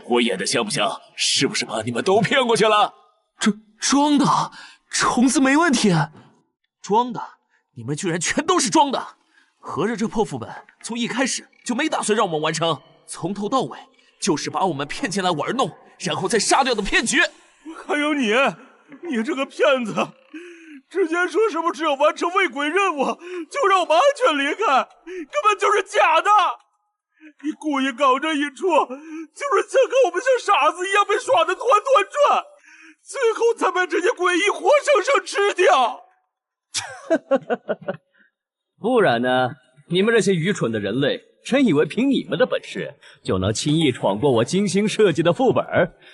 我演的像不像？是不是把你们都骗过去了？装的，虫子没问题。装的，你们居然全都是装的！合着这破副本从一开始就没打算让我们完成，从头到尾就是把我们骗进来玩弄，然后再杀掉的骗局。还有你这个骗子，之前说什么只要完成喂鬼任务就让我们安全离开，根本就是假的！你故意搞这一出，就是想看我们像傻子一样被耍得团团转，最后才把这些诡异活生生吃掉。不然呢？你们这些愚蠢的人类，真以为凭你们的本事就能轻易闯过我精心设计的副本，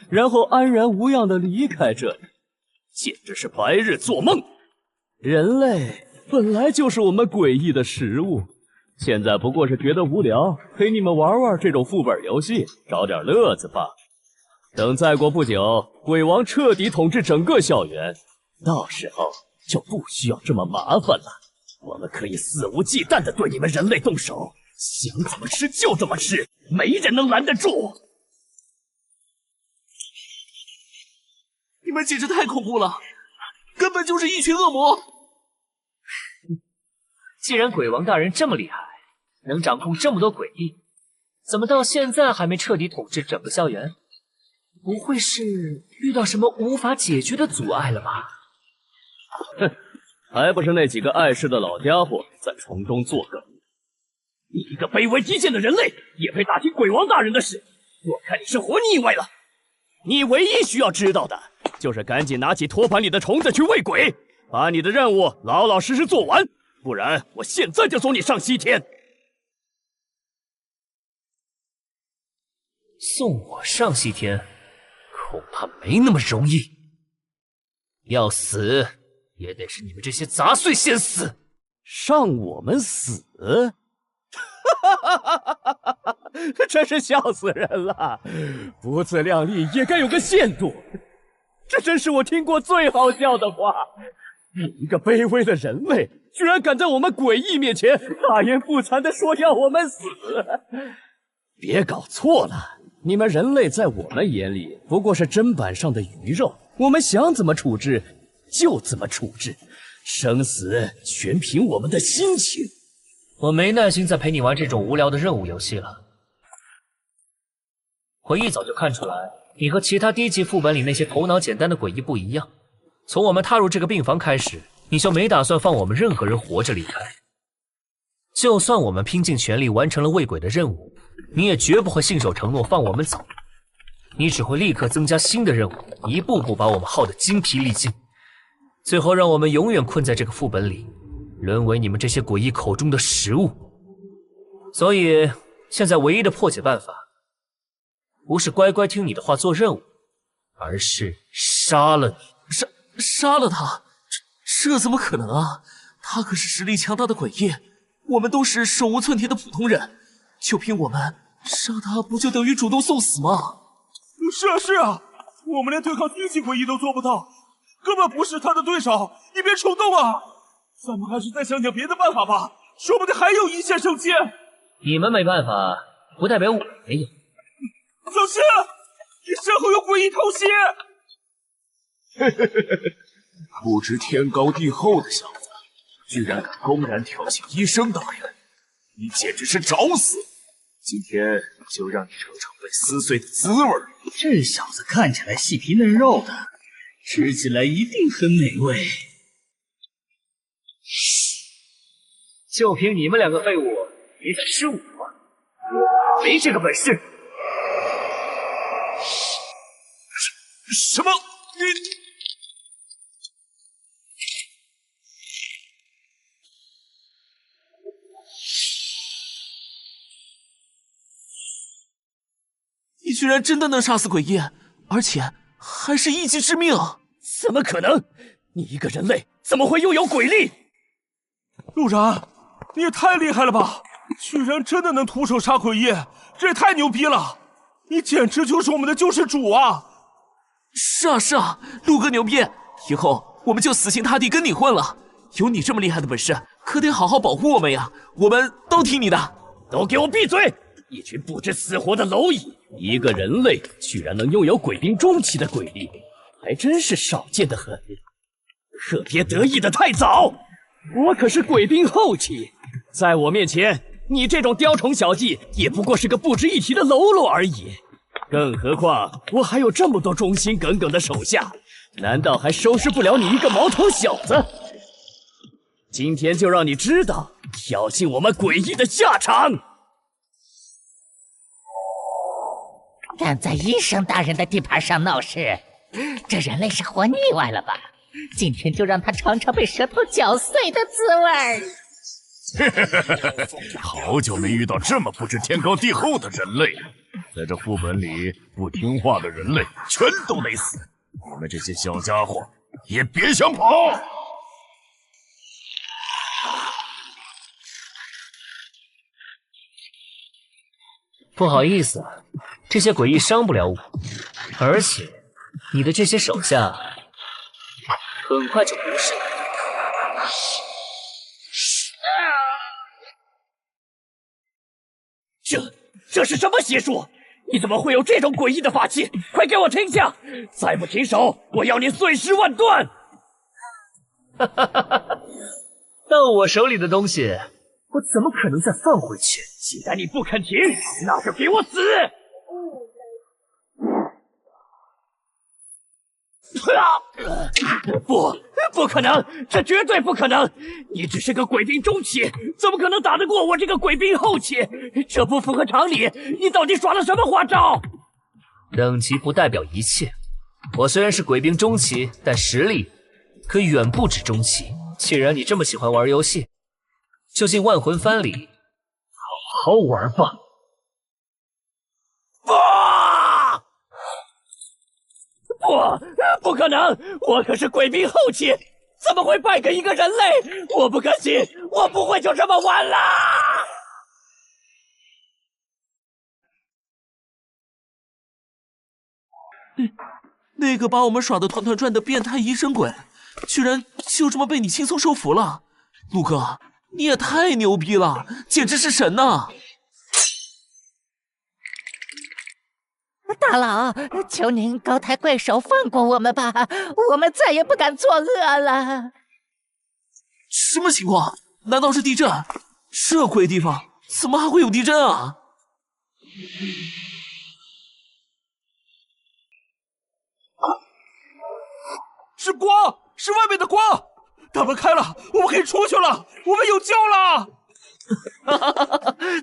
然后安然无恙的离开这里？简直是白日做梦！人类本来就是我们诡异的食物，现在不过是觉得无聊，陪你们玩玩这种副本游戏，找点乐子罢了。等再过不久，鬼王彻底统治整个校园，到时候就不需要这么麻烦了。我们可以肆无忌惮地对你们人类动手，想怎么吃就怎么吃，没人能拦得住。你们简直太恐怖了，根本就是一群恶魔！既然鬼王大人这么厉害，能掌控这么多诡异，怎么到现在还没彻底统治整个校园？不会是遇到什么无法解决的阻碍了吧？哼，还不是那几个碍事的老家伙在从中作梗。你一个卑微低贱的人类，也配打听鬼王大人的事？我看你是活腻歪了。你唯一需要知道的，就是赶紧拿起托盘里的虫子去喂鬼，把你的任务老老实实做完，不然我现在就送你上西天。送我上西天，恐怕没那么容易。要死，也得是你们这些杂碎先死。让我们死？真是笑死人了！不自量力也该有个限度，这真是我听过最好笑的话。你一个卑微的人类，居然敢在我们诡异面前大言不惭地说要我们死！别搞错了，你们人类在我们眼里不过是砧板上的鱼肉，我们想怎么处置就怎么处置，生死全凭我们的心情。我没耐心再陪你玩这种无聊的任务游戏了。我一早就看出来，你和其他低级副本里那些头脑简单的诡异不一样。从我们踏入这个病房开始，你就没打算放我们任何人活着离开。就算我们拼尽全力完成了喂鬼的任务，你也绝不会信守承诺放我们走。你只会立刻增加新的任务，一步步把我们耗得精疲力尽，最后让我们永远困在这个副本里，沦为你们这些诡异口中的食物。所以现在唯一的破解办法，不是乖乖听你的话做任务，而是杀了你。杀了他？这怎么可能啊？他可是实力强大的诡异，我们都是手无寸铁的普通人，就凭我们杀他，不就等于主动送死吗？是啊，我们连对抗低级诡异都做不到，根本不是他的对手。你别冲动啊，咱们还是再想想别的办法吧，说不定还有一线生机。你们没办法，不代表我没有。小心，你身后有诡异偷袭！不知天高地厚的小子，居然敢公然挑衅医生大人，你简直是找死！今天就让你尝尝被撕碎的滋味。这小子看起来细皮嫩肉的，吃起来一定很美味。就凭你们两个废物，也想吃我？没这个本事！什么？你？你居然真的能杀死诡异，而且还是一击致命！怎么可能？你一个人类怎么会拥有鬼力？陆然，你也太厉害了吧！居然真的能徒手杀诡异，这也太牛逼了！你简直就是我们的救世主啊！是啊是啊，陆哥牛逼！以后我们就死心塌地跟你混了。有你这么厉害的本事，可得好好保护我们呀！我们都听你的。都给我闭嘴！一群不知死活的蝼蚁！一个人类居然能拥有鬼兵中期的鬼力，还真是少见的很。可别得意的太早，我可是鬼兵后期，在我面前，你这种雕虫小技也不过是个不值一提的喽啰而已。更何况我还有这么多忠心耿耿的手下，难道还收拾不了你一个毛头小子？今天就让你知道挑衅我们诡异的下场！敢在医生大人的地盘上闹事，这人类是活腻歪了吧？今天就让他尝尝被舌头搅碎的滋味儿。好久没遇到这么不知天高地厚的人类了。在这副本里，不听话的人类全都得死。你们这些小家伙也别想跑！不好意思，这些诡异伤不了我，而且你的这些手下很快就不是你的对手。这是什么邪术？你怎么会有这种诡异的法器？快给我停下！再不停手，我要你碎尸万段！哈哈哈哈！到我手里的东西，我怎么可能再放回去？既然你不肯停，那就给我死！不可能，这绝对不可能！你只是个鬼兵中期，怎么可能打得过我这个鬼兵后期？这不符合常理！你到底耍了什么花招？等级不代表一切。我虽然是鬼兵中期，但实力可远不止中期。既然你这么喜欢玩游戏，就进万魂幡里好好玩吧。不可能！我可是鬼兵后期，怎么会败给一个人类？我不甘心，我不会就这么完了！那个把我们耍得团团转的变态医生鬼，居然就这么被你轻松收服了！陆哥，你也太牛逼了，简直是神呐！大佬，求您高抬贵手放过我们吧，我们再也不敢作恶了。什么情况？难道是地震？这鬼地方怎么还会有地震啊？是光，是外面的光！大门开了，我们可以出去了，我们有救了！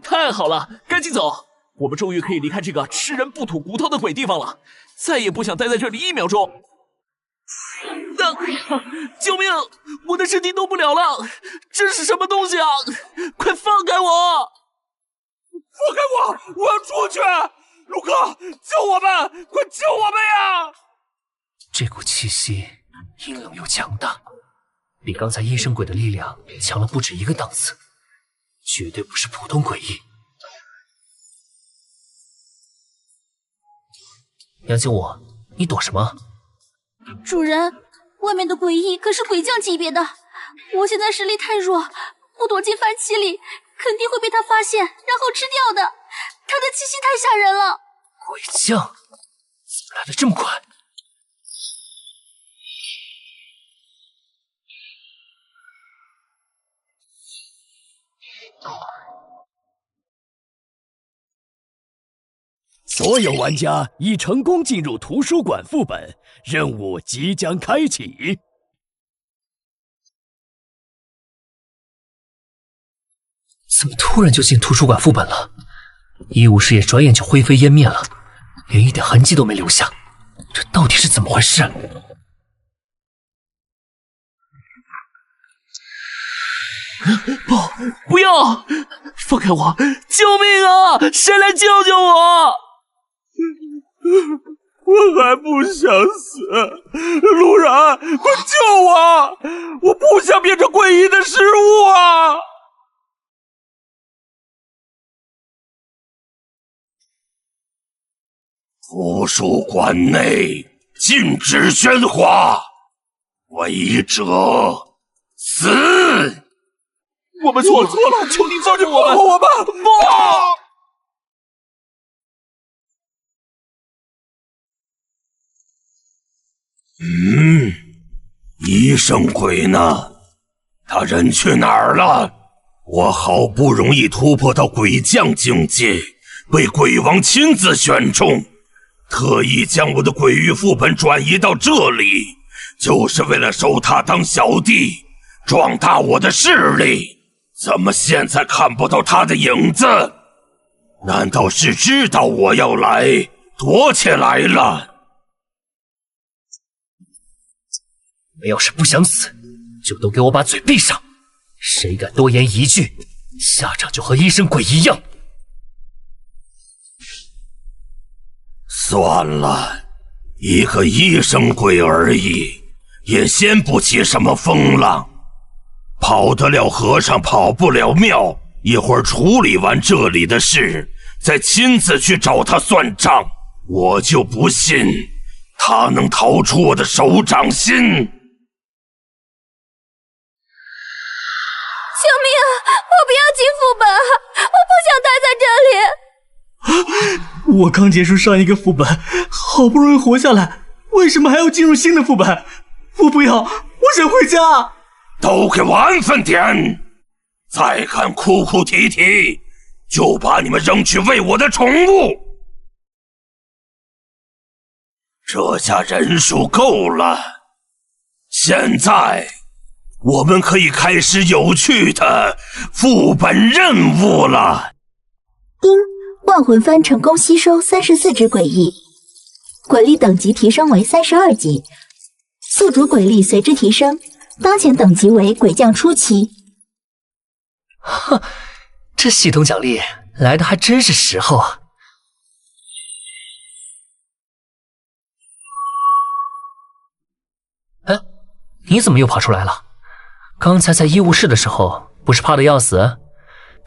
太好了，赶紧走！我们终于可以离开这个吃人不吐骨头的鬼地方了，再也不想待在这里1秒钟。救命！我的身体动不了了，这是什么东西啊？快放开我！放开我！我要出去！陆哥，救我们！快救我们呀！这股气息阴冷又强大，比刚才阴生鬼的力量强了不止一个档次，绝对不是普通诡异。杨景武，你躲什么？主人，外面的诡异可是鬼将级别的，我现在实力太弱，不躲进番旗里，肯定会被他发现，然后吃掉的。他的气息太吓人了。鬼将怎么来的这么快？所有玩家已成功进入图书馆副本，任务即将开启。怎么突然就进图书馆副本了？医务室也转眼就灰飞烟灭了，连一点痕迹都没留下，这到底是怎么回事？不要！放开我！救命啊！谁来救救我！我还不想死，路人，快救我！我不想变成诡异的食物啊！图书馆内禁止喧哗，违者死！我们错了，求您放过我们！我们不！医生鬼呢？他人去哪儿了？我好不容易突破到鬼将境界，被鬼王亲自选中，特意将我的鬼域副本转移到这里，就是为了收他当小弟，壮大我的势力。怎么现在看不到他的影子？难道是知道我要来，躲起来了？你们要是不想死，就都给我把嘴闭上！谁敢多言一句，下场就和医生鬼一样。算了，一个医生鬼而已，也掀不起什么风浪。跑得了和尚跑不了庙，一会儿处理完这里的事，再亲自去找他算账。我就不信他能逃出我的手掌心。救命啊！我不要进副本，我不想待在这里。我刚结束上一个副本，好不容易活下来，为什么还要进入新的副本？我不要，我想回家。都给我安分点！再敢哭哭啼啼，就把你们扔去喂我的宠物。这下人数够了，现在我们可以开始有趣的副本任务了。丁，万魂幡成功吸收34只鬼翼，鬼力等级提升为32级，宿主鬼力随之提升。当前等级为鬼将初期。哼，这系统奖励来的还真是时候啊！哎，你怎么又跑出来了？刚才在医务室的时候，不是怕得要死，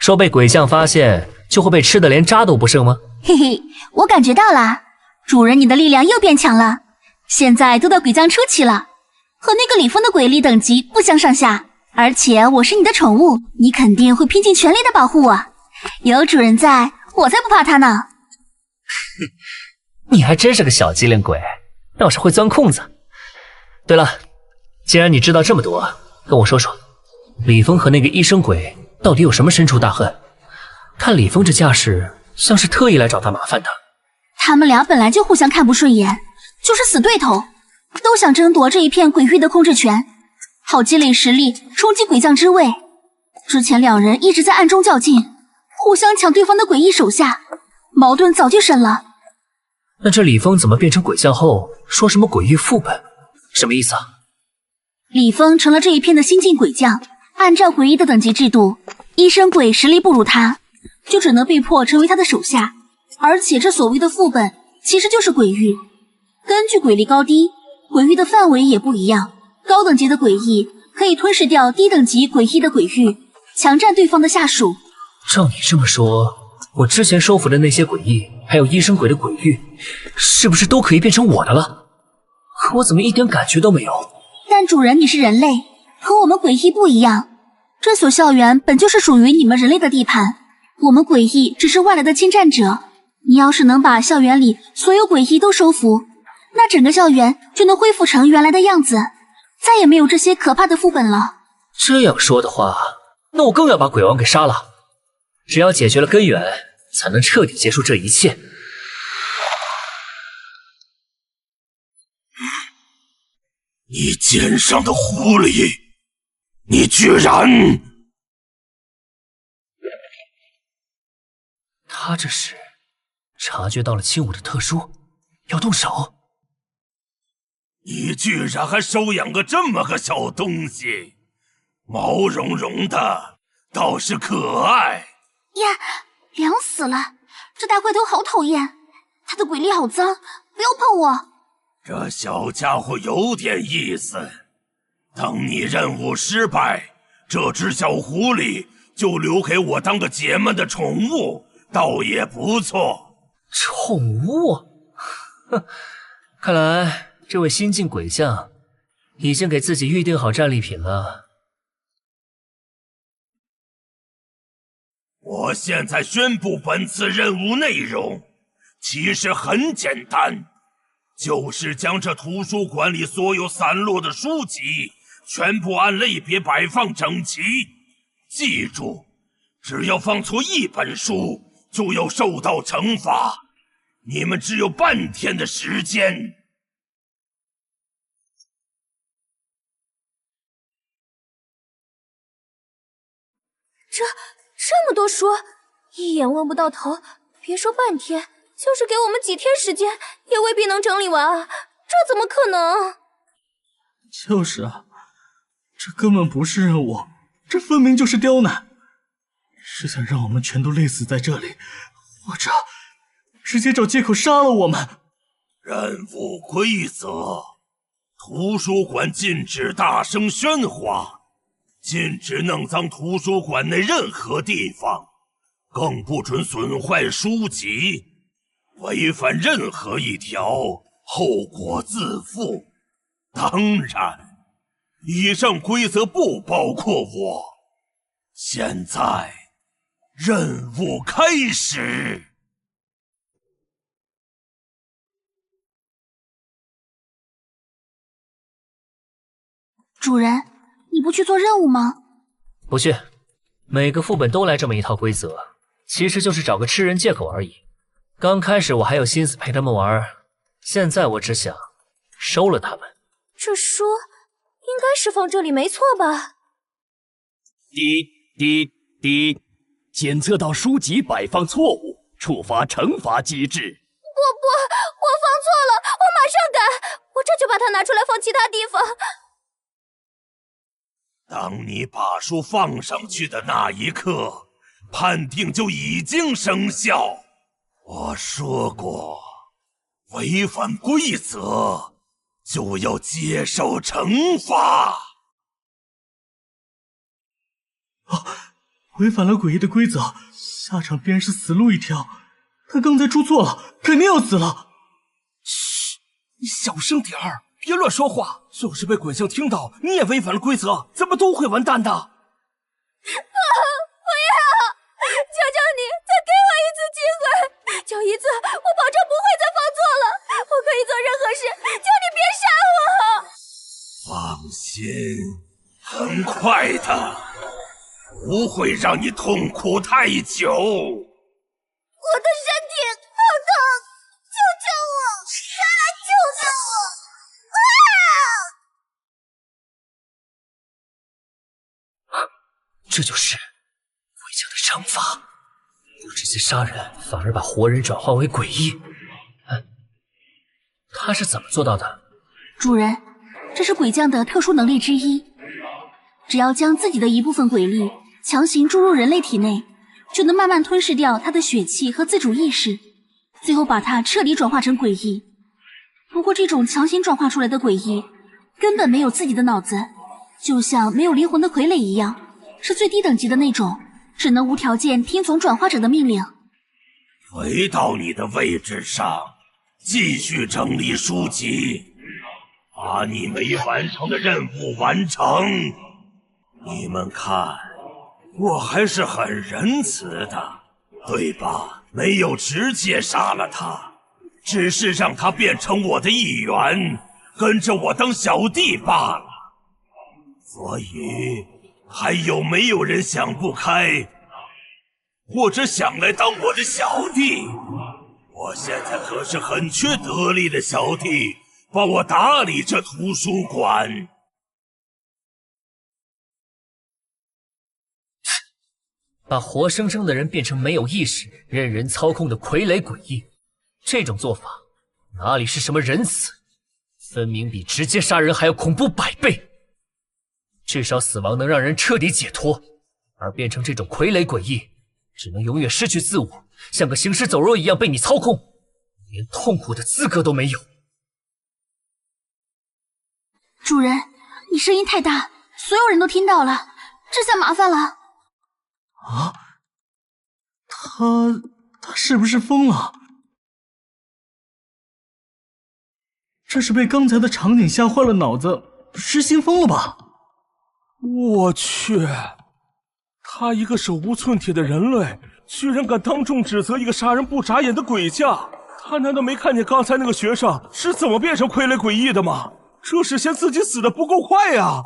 说被鬼将发现就会被吃的连渣都不剩吗？嘿嘿，我感觉到了，主人你的力量又变强了，现在都到鬼将初期了。和那个李峰的鬼力等级不相上下，而且我是你的宠物，你肯定会拼尽全力的保护我。有主人在，我才不怕他呢。你还真是个小机灵鬼，倒是会钻空子。对了，既然你知道这么多，跟我说说，李峰和那个医生鬼到底有什么深仇大恨？看李峰这架势，像是特意来找他麻烦的。他们俩本来就互相看不顺眼，就是死对头。都想争夺这一片鬼域的控制权，好积累实力，冲击鬼将之位。之前两人一直在暗中较劲，互相抢对方的诡异手下，矛盾早就深了。那这李峰怎么变成鬼将后说什么鬼域副本？什么意思啊？李峰成了这一片的新晋鬼将，按照鬼域的等级制度，医生鬼实力不如他，就只能被迫成为他的手下。而且这所谓的副本其实就是鬼域，根据鬼力高低，鬼域的范围也不一样，高等级的鬼翼可以吞噬掉低等级鬼翼的鬼域，强占对方的下属。照你这么说，我之前收服的那些鬼翼，还有医生鬼的鬼域，是不是都可以变成我的了？可我怎么一点感觉都没有？但主人你是人类，和我们鬼翼不一样，这所校园本就是属于你们人类的地盘，我们鬼翼只是外来的侵占者。你要是能把校园里所有鬼翼都收服，那整个校园就能恢复成原来的样子，再也没有这些可怕的副本了。这样说的话，那我更要把鬼王给杀了。只要解决了根源，才能彻底结束这一切。你肩上的狐狸，你居然……他这是察觉到了轻舞的特殊，要动手。你居然还收养个这么个小东西，毛茸茸的，倒是可爱呀！凉死了，这大怪头好讨厌，他的鬼力好脏，不要碰我。这小家伙有点意思，等你任务失败，这只小狐狸就留给我当个解闷的宠物，倒也不错。宠物？哼，看来这位新晋鬼将已经给自己预定好战利品了。我现在宣布本次任务内容，其实很简单，就是将这图书馆里所有散落的书籍全部按类别摆放整齐。记住，只要放错一本书，就要受到惩罚。你们只有半天的时间。这么多书，一眼望不到头，别说半天，就是给我们几天时间，也未必能整理完啊！这怎么可能？就是啊，这根本不是任务，这分明就是刁难，是想让我们全都累死在这里，或者直接找借口杀了我们。任务规则：图书馆禁止大声喧哗。禁止弄脏图书馆内任何地方，更不准损坏书籍。违反任何一条，后果自负。当然，以上规则不包括我。现在，任务开始。主人，你不去做任务吗？不去，每个副本都来这么一套规则，其实就是找个吃人借口而已。刚开始我还有心思陪他们玩，现在我只想收了他们。这书应该是放这里没错吧？滴滴滴，检测到书籍摆放错误，触发惩罚机制。我放错了，我马上改，我这就把它拿出来放其他地方。当你把书放上去的那一刻，判定就已经生效。我说过，违反规则就要接受惩罚。违反了诡异的规则，下场必然是死路一条。他刚才出错了，肯定要死了。嘘，你小声点儿，别乱说话。就是被鬼将听到你也违反了规则，咱们都会完蛋的。不要！求求你，再给我一次机会，就一次，我保证不会再放错了。我可以做任何事，求你别杀我。放心，很快的，不会让你痛苦太久。我的身体好痛，救救我！快来救救我！这就是鬼将的惩罚，不直接杀人，反而把活人转化为诡异。他是怎么做到的？主人，这是鬼将的特殊能力之一，只要将自己的一部分鬼力强行注入人类体内，就能慢慢吞噬掉他的血气和自主意识，最后把他彻底转化成诡异。不过这种强行转化出来的诡异根本没有自己的脑子，就像没有灵魂的傀儡一样，是最低等级的那种，只能无条件听从转化者的命令。回到你的位置上，继续整理书籍，把你没完成的任务完成。你们看，我还是很仁慈的，对吧？没有直接杀了他，只是让他变成我的一员，跟着我当小弟罢了。所以，还有没有人想不开，或者想来当我的小弟？我现在可是很缺得力的小弟，帮我打理这图书馆。把活生生的人变成没有意识、任人操控的傀儡诡异，这种做法哪里是什么仁慈，分明比直接杀人还要恐怖100倍。至少死亡能让人彻底解脱，而变成这种傀儡诡异，只能永远失去自我，像个行尸走肉一样被你操控，连痛苦的资格都没有。主人，你声音太大，所有人都听到了，这下麻烦了。啊，他是不是疯了？这是被刚才的场景吓坏了脑子，失心疯了吧？我去，他一个手无寸铁的人类，居然敢当众指责一个杀人不眨眼的鬼将！他难道没看见刚才那个学生是怎么变成傀儡诡异的吗？这是嫌自己死的不够快呀！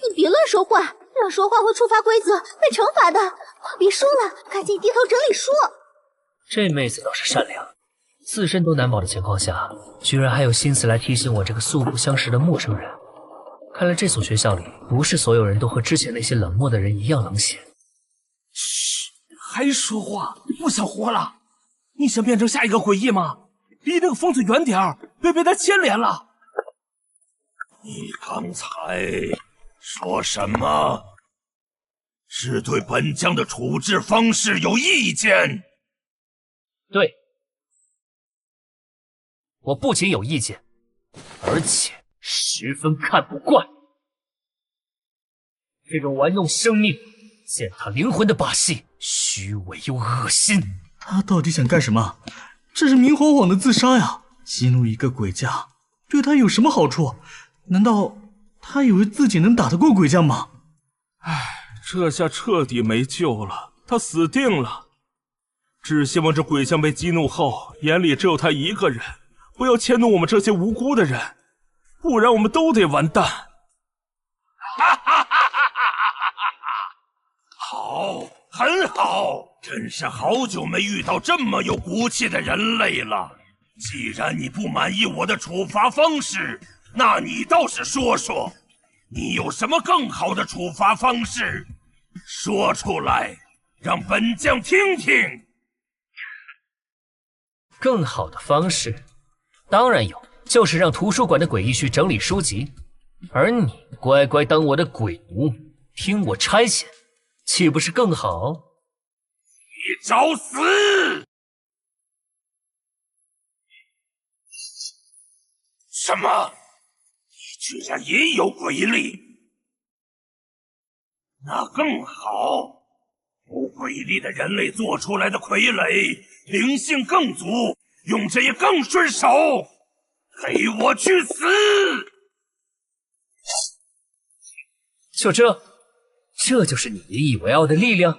你别乱说话，乱说话会触发规则，被惩罚的。话别说了，赶紧低头整理书。这妹子倒是善良，自身都难保的情况下，居然还有心思来提醒我这个素不相识的陌生人。看来这所学校里不是所有人都和之前那些冷漠的人一样冷血。嘘，还说话，不想活了？你想变成下一个诡异吗？离那个疯子远点儿，别被他牵连了。你刚才说什么？是对本将的处置方式有意见？对，我不仅有意见，而且十分看不惯这种玩弄生命、践踏灵魂的把戏，虚伪又恶心。他到底想干什么？这是明晃晃的自杀呀！激怒一个鬼将，对他有什么好处？难道他以为自己能打得过鬼将吗？唉，这下彻底没救了，他死定了。只希望这鬼将被激怒后，眼里只有他一个人，不要迁怒我们这些无辜的人，不然我们都得完蛋。好，很好，真是好久没遇到这么有骨气的人类了。既然你不满意我的处罚方式，那你倒是说说，你有什么更好的处罚方式？说出来，让本将听听。更好的方式，当然有，就是让图书馆的诡异去整理书籍，而你乖乖当我的鬼奴，听我差遣，岂不是更好？你找死！什么？你居然也有鬼力？那更好。不鬼力的人类做出来的傀儡，灵性更足，用着也更顺手。给我去死！就这就是你引以为傲的力量？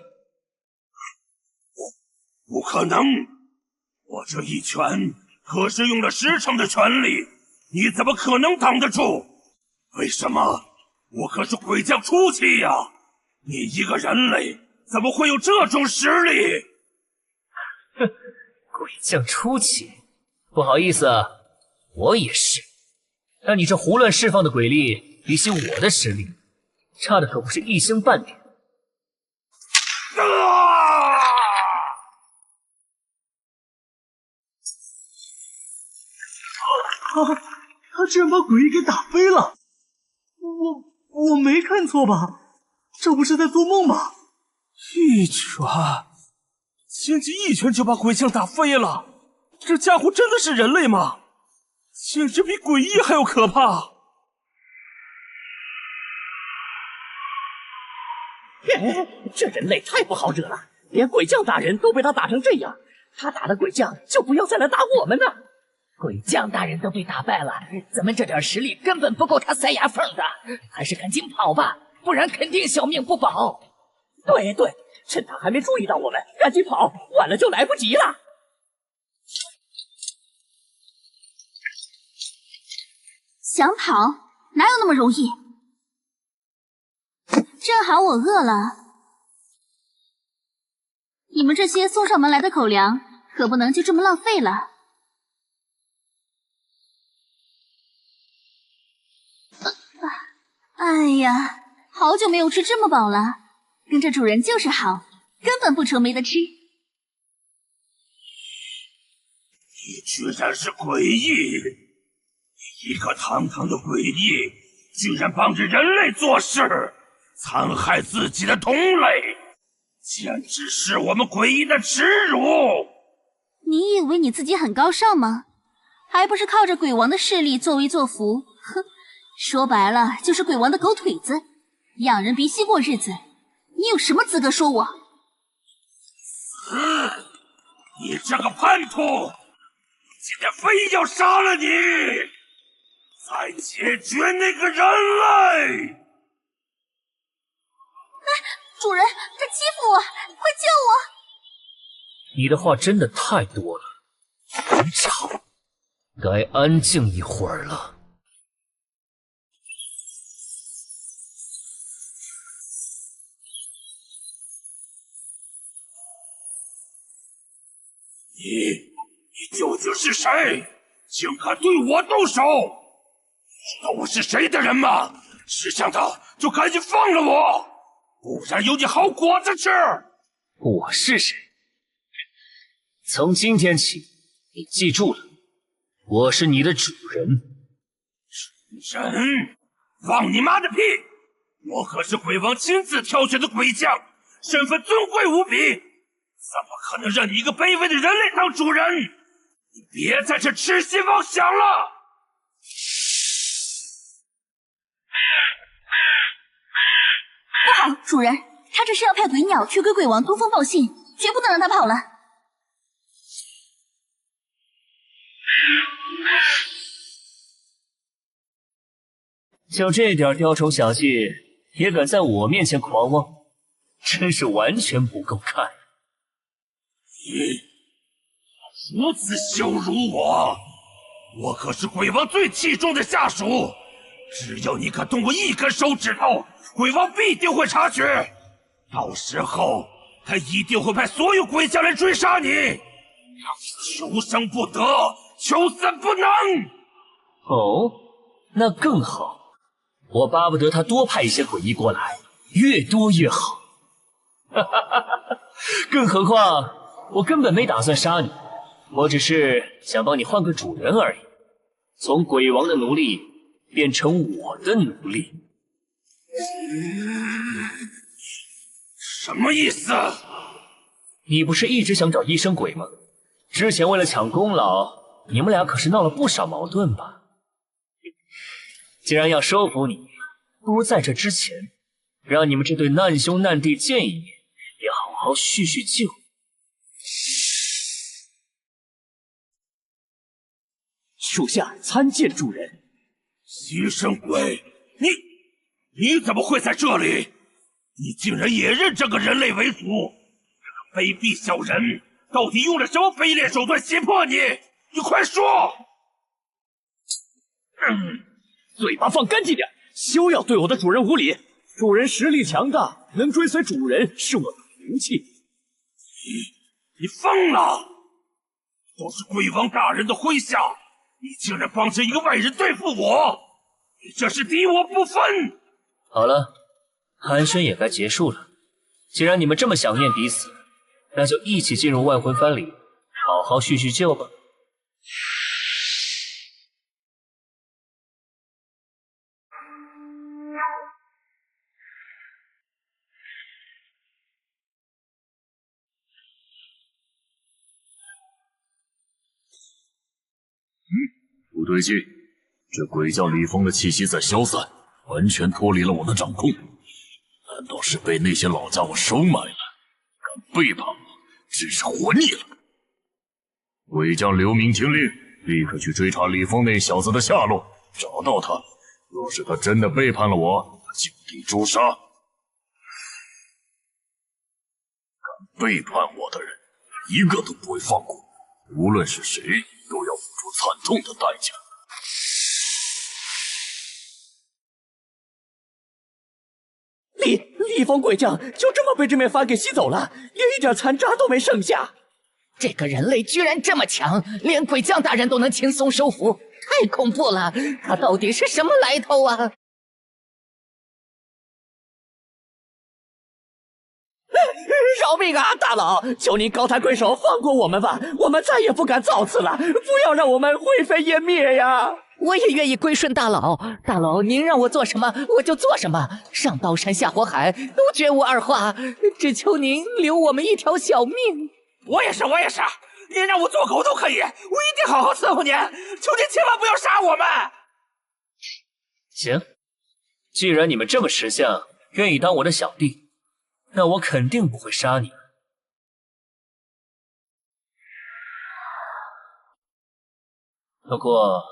不可能！我这一拳可是用了10成的全力，你怎么可能挡得住？为什么？我可是鬼将初期呀！你一个人类怎么会有这种实力？哼，鬼将初期，不好意思，我也是。但你这胡乱释放的鬼力，比起我的实力，差的可不是一星半点。他居然把鬼医给打飞了！我没看错吧？这不是在做梦吧？一拳，仅仅一拳就把鬼将打飞了！这家伙真的是人类吗？简直比鬼医还要可怕！这人类太不好惹了，连鬼将大人都被他打成这样，他打的鬼将就不要再来打我们了。鬼将大人都被打败了，咱们这点实力根本不够他塞牙缝的，还是赶紧跑吧，不然肯定小命不保。对，趁他还没注意到我们，赶紧跑，晚了就来不及了。想跑哪有那么容易？正好我饿了，你们这些送上门来的口粮可不能就这么浪费了。哎呀，好久没有吃这么饱了，跟着主人就是好，根本不愁没得吃。你居然是诡异！你一个堂堂的诡异，居然帮着人类做事，残害自己的同类，简直是我们诡异的耻辱！你以为你自己很高尚吗？还不是靠着鬼王的势力作威作福？哼！说白了就是鬼王的狗腿子，养人鼻息过日子，你有什么资格说我？你这个叛徒！今天非要杀了你！再解决那个人类。主人，他欺负我，快救我！你的话真的太多了，很吵，该安静一会儿了。你究竟是谁？竟敢对我动手！知道我是谁的人吗？识相的就赶紧放了我，不然有你好果子吃！我是谁？从今天起，你记住了，我是你的主人。主人？放你妈的屁！我可是鬼王亲自挑选的鬼将，身份尊贵无比，怎么可能让你一个卑微的人类当主人？你别在这痴心妄想了！不好，主人，他这是要派鬼鸟去给鬼王通风报信，绝不能让他跑了。就这点雕虫小技，也敢在我面前狂妄，真是完全不够看。你如此羞辱我！我可是鬼王最器重的下属，只要你敢动我一根手指头，鬼王必定会察觉。到时候，他一定会派所有鬼将来追杀你，让你求生不得，求死不能。哦，那更好。我巴不得他多派一些鬼医过来，越多越好。哈哈哈哈！更何况我根本没打算杀你，我只是想帮你换个主人而已，从鬼王的奴隶变成我的奴隶。什么意思？你不是一直想找医生鬼吗？之前为了抢功劳，你们俩可是闹了不少矛盾吧？既然要收服你，不如在这之前，让你们这对难兄难弟见一面，也好好叙叙旧。属下参见主人。牺牲鬼，你怎么会在这里？你竟然也认这个人类为主！这个卑鄙小人，到底用了什么卑劣手段胁迫你？你快说！嘴巴放干净点，休要对我的主人无礼。主人实力强大，能追随主人是我的福气。你疯了！都是鬼王大人的麾下，你竟然帮着一个外人对付我，你这是敌我不分！好了，寒暄也该结束了。既然你们这么想念彼此，那就一起进入万魂幡里，好好叙叙旧吧。不对劲，这鬼将李峰的气息在消散，完全脱离了我的掌控。难道是被那些老家伙收买了？敢背叛我，真是活腻了！鬼将刘明听令，立刻去追查李峰那小子的下落，找到他。若是他真的背叛了我，就地诛杀。敢背叛我的人，一个都不会放过，无论是谁，都要付出惨痛的代价。李峰鬼将就这么被这面幡给吸走了，连一点残渣都没剩下。这个人类居然这么强，连鬼将大人都能轻松收服，太恐怖了！他到底是什么来头啊？饶命啊，大佬！求您高抬贵手放过我们吧，我们再也不敢造次了，不要让我们灰飞烟灭呀！我也愿意归顺大佬，大佬您让我做什么我就做什么，上刀山下火海都绝无二话，只求您留我们一条小命。我也是，您让我做狗都可以，我一定好好伺候您，求您千万不要杀我们。行，既然你们这么识相，愿意当我的小弟，那我肯定不会杀你们。不过，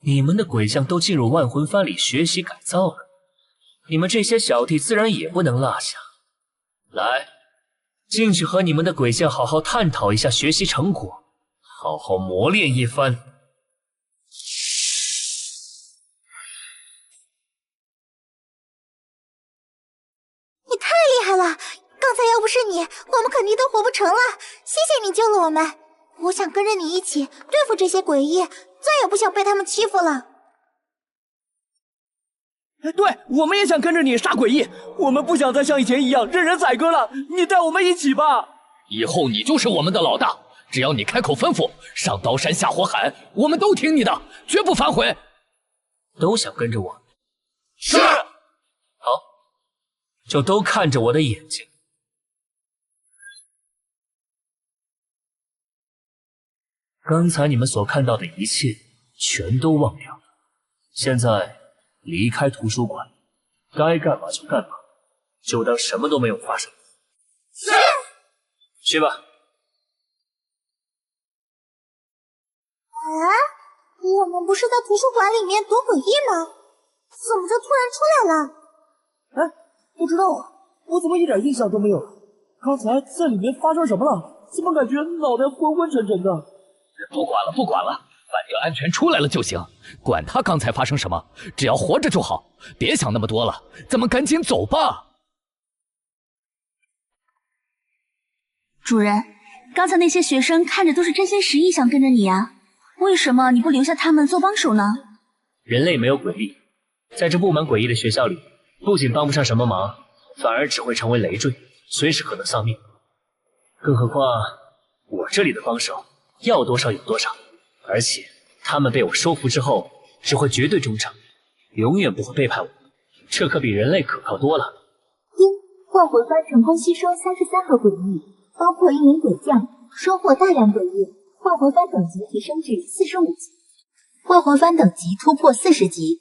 你们的鬼将都进入万魂幡里学习改造了，你们这些小弟自然也不能落下。来，进去和你们的鬼将好好探讨一下学习成果，好好磨练一番。你太厉害了！刚才要不是你，我们肯定都活不成了。谢谢你救了我们。我想跟着你一起对付这些诡异，再也不想被他们欺负了。对，我们也想跟着你杀诡异，我们不想再像以前一样任人宰割了。你带我们一起吧。以后你就是我们的老大，只要你开口吩咐，上刀山下火海，我们都听你的，绝不反悔。都想跟着我？是。好，就都看着我的眼睛。刚才你们所看到的一切，全都忘掉了。现在离开图书馆，该干嘛就干嘛，就当什么都没有发生。是。去吧。我们不是在图书馆里面躲诡异吗？怎么就突然出来了？不知道啊，我怎么一点印象都没有了？刚才在里面发生什么了？怎么感觉脑袋昏昏沉沉的？不管了，不管了，反正安全出来了就行，管他刚才发生什么，只要活着就好，别想那么多了，咱们赶紧走吧。主人，刚才那些学生看着都是真心实意想跟着你啊，为什么你不留下他们做帮手呢？人类没有鬼力，在这布满诡异的学校里，不仅帮不上什么忙，反而只会成为累赘，随时可能丧命。更何况我这里的帮手要多少有多少，而且他们被我收服之后，只会绝对忠诚，永远不会背叛我，这可比人类可靠多了。万魂幡成功吸收33个诡异，包括1名鬼将，收获大量诡异。万魂幡等级提升至45级，万魂幡等级突破40级，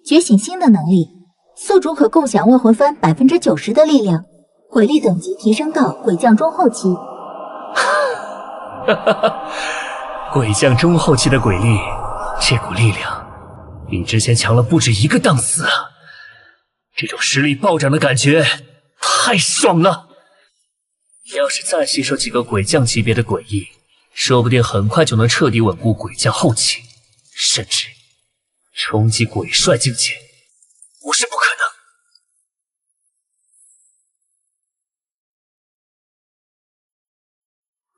觉醒新的能力，宿主可共享万魂幡90%的力量。鬼力等级提升到鬼将中后期。鬼将中后期的鬼力，这股力量比之前强了不止一个档次啊！这种实力暴涨的感觉太爽了！要是再吸收几个鬼将级别的鬼翼，说不定很快就能彻底稳固鬼将后期，甚至冲击鬼帅境界，不是不可能。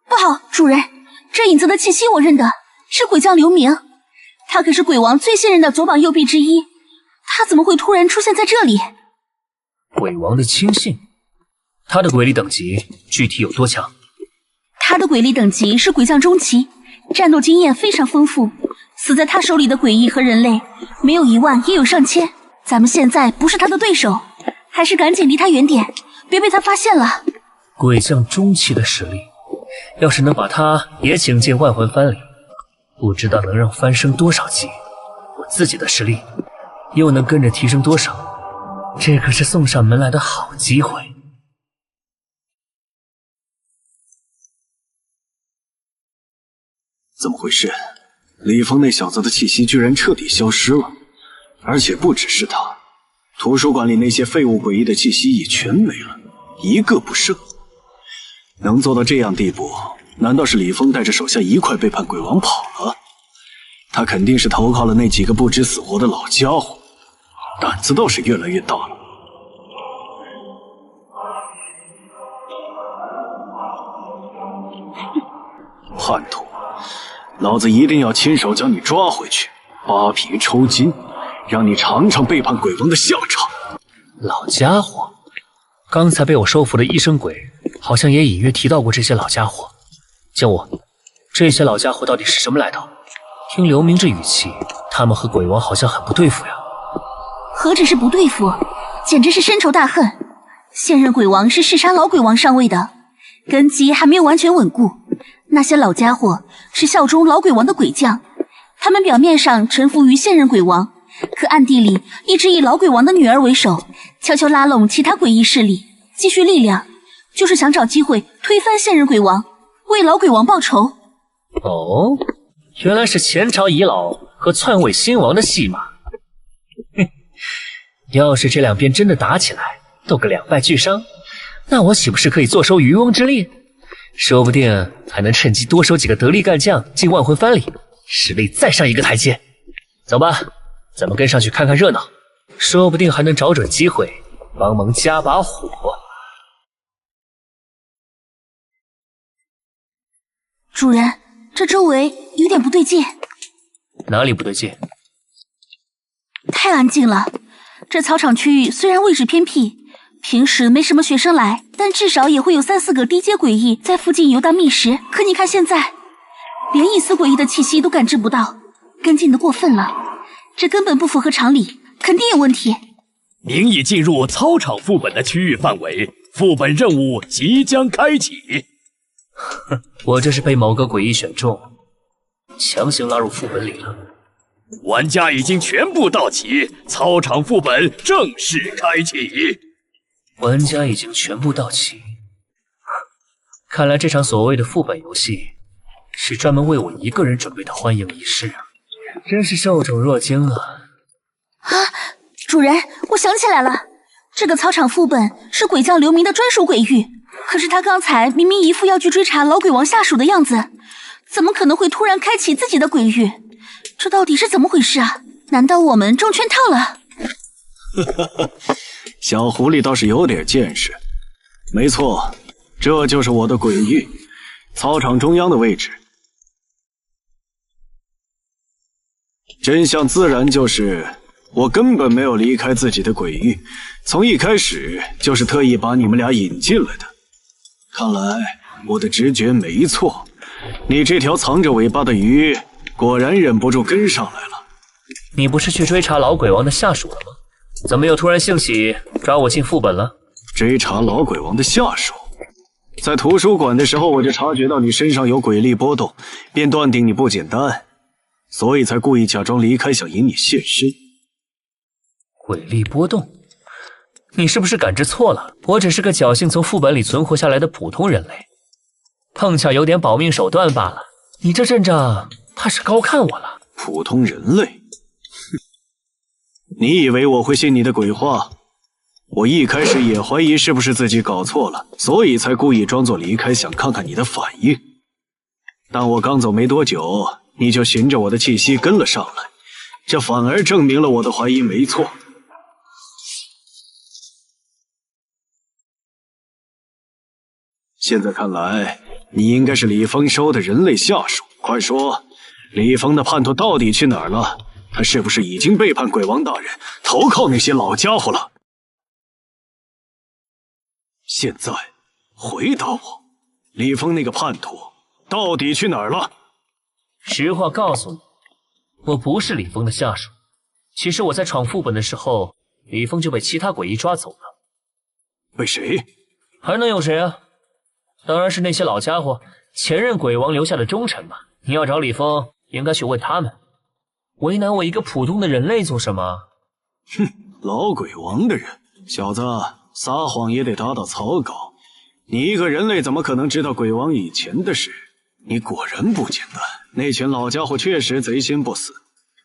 不好，主人，这影子的气息我认得，是鬼将刘明，他可是鬼王最信任的左膀右臂之一，他怎么会突然出现在这里？鬼王的亲信，他的鬼力等级具体有多强？他的鬼力等级是鬼将中期，战斗经验非常丰富，死在他手里的鬼翼和人类没有1万也有上千，咱们现在不是他的对手，还是赶紧离他远点，别被他发现了。鬼将中期的实力，要是能把他也请进万魂幡里，不知道能让翻升多少级，我自己的实力又能跟着提升多少，这可是送上门来的好机会。怎么回事？李峰那小子的气息居然彻底消失了，而且不只是他，图书馆里那些废物诡异的气息也全没了，一个不剩。能做到这样地步，难道是李峰带着手下一块背叛鬼王跑了？他肯定是投靠了那几个不知死活的老家伙，胆子倒是越来越大了。叛徒，老子一定要亲手将你抓回去，扒皮抽筋，让你尝尝背叛鬼王的下场。老家伙，刚才被我收服的医生鬼好像也隐约提到过这些老家伙。江武，这些老家伙到底是什么来头？听刘明这语气，他们和鬼王好像很不对付呀。何止是不对付，简直是深仇大恨。现任鬼王是弑杀老鬼王上位的，根基还没有完全稳固。那些老家伙是效忠老鬼王的鬼将，他们表面上臣服于现任鬼王，可暗地里一直以老鬼王的女儿为首，悄悄拉拢其他诡异势力，积蓄力量，就是想找机会推翻现任鬼王，为老鬼王报仇。哦，原来是前朝遗老和篡位新王的戏码。哼，要是这两边真的打起来，斗个两败俱伤，那我岂不是可以坐收渔翁之利？说不定还能趁机多收几个得力干将进万魂幡里，实力再上一个台阶。走吧，咱们跟上去看看热闹，说不定还能找准机会帮忙加把火。主人，这周围有点不对劲。哪里不对劲？太安静了。这操场区域虽然位置偏僻，平时没什么学生来，但至少也会有3、4个低阶诡异在附近游荡觅食。可你看现在，连一丝诡异的气息都感知不到，跟进的过分了。这根本不符合常理，肯定有问题。您已进入操场副本的区域范围，副本任务即将开启。哼，我这是被某个诡异选中，强行拉入副本里了。玩家已经全部到齐，操场副本正式开启。玩家已经全部到齐，看来这场所谓的副本游戏是专门为我一个人准备的欢迎仪式啊！真是受宠若惊啊！啊，主人，我想起来了，这个操场副本是鬼将刘明的专属鬼域。可是他刚才明明一副要去追查老鬼王下属的样子，怎么可能会突然开启自己的鬼域？这到底是怎么回事啊？难道我们中圈套了？小狐狸倒是有点见识。没错，这就是我的鬼域，操场中央的位置。真相自然就是，我根本没有离开自己的鬼域，从一开始就是特意把你们俩引进来的。看来我的直觉没错，你这条藏着尾巴的鱼果然忍不住跟上来了。你不是去追查老鬼王的下属了吗？怎么又突然兴起抓我进副本了？追查老鬼王的下属？在图书馆的时候我就察觉到你身上有鬼力波动，便断定你不简单，所以才故意假装离开，想引你现身。鬼力波动？你是不是感知错了？我只是个侥幸从副本里存活下来的普通人类，碰巧有点保命手段罢了。你这阵仗怕是高看我了。普通人类？哼！你以为我会信你的鬼话？我一开始也怀疑是不是自己搞错了，所以才故意装作离开，想看看你的反应。但我刚走没多久，你就循着我的气息跟了上来，这反而证明了我的怀疑没错。现在看来，你应该是李峰收的人类下属。快说，李峰的叛徒到底去哪儿了？他是不是已经背叛鬼王大人，投靠那些老家伙了？现在回答我，李峰那个叛徒到底去哪儿了？实话告诉你，我不是李峰的下属。其实我在闯副本的时候，李峰就被其他诡异抓走了。被谁？还能有谁啊？当然是那些老家伙，前任鬼王留下的忠臣嘛。你要找李峰，应该去问他们。为难我一个普通的人类做什么？哼，老鬼王的人，小子，撒谎也得打打草稿。你一个人类怎么可能知道鬼王以前的事？你果然不简单。那群老家伙确实贼心不死，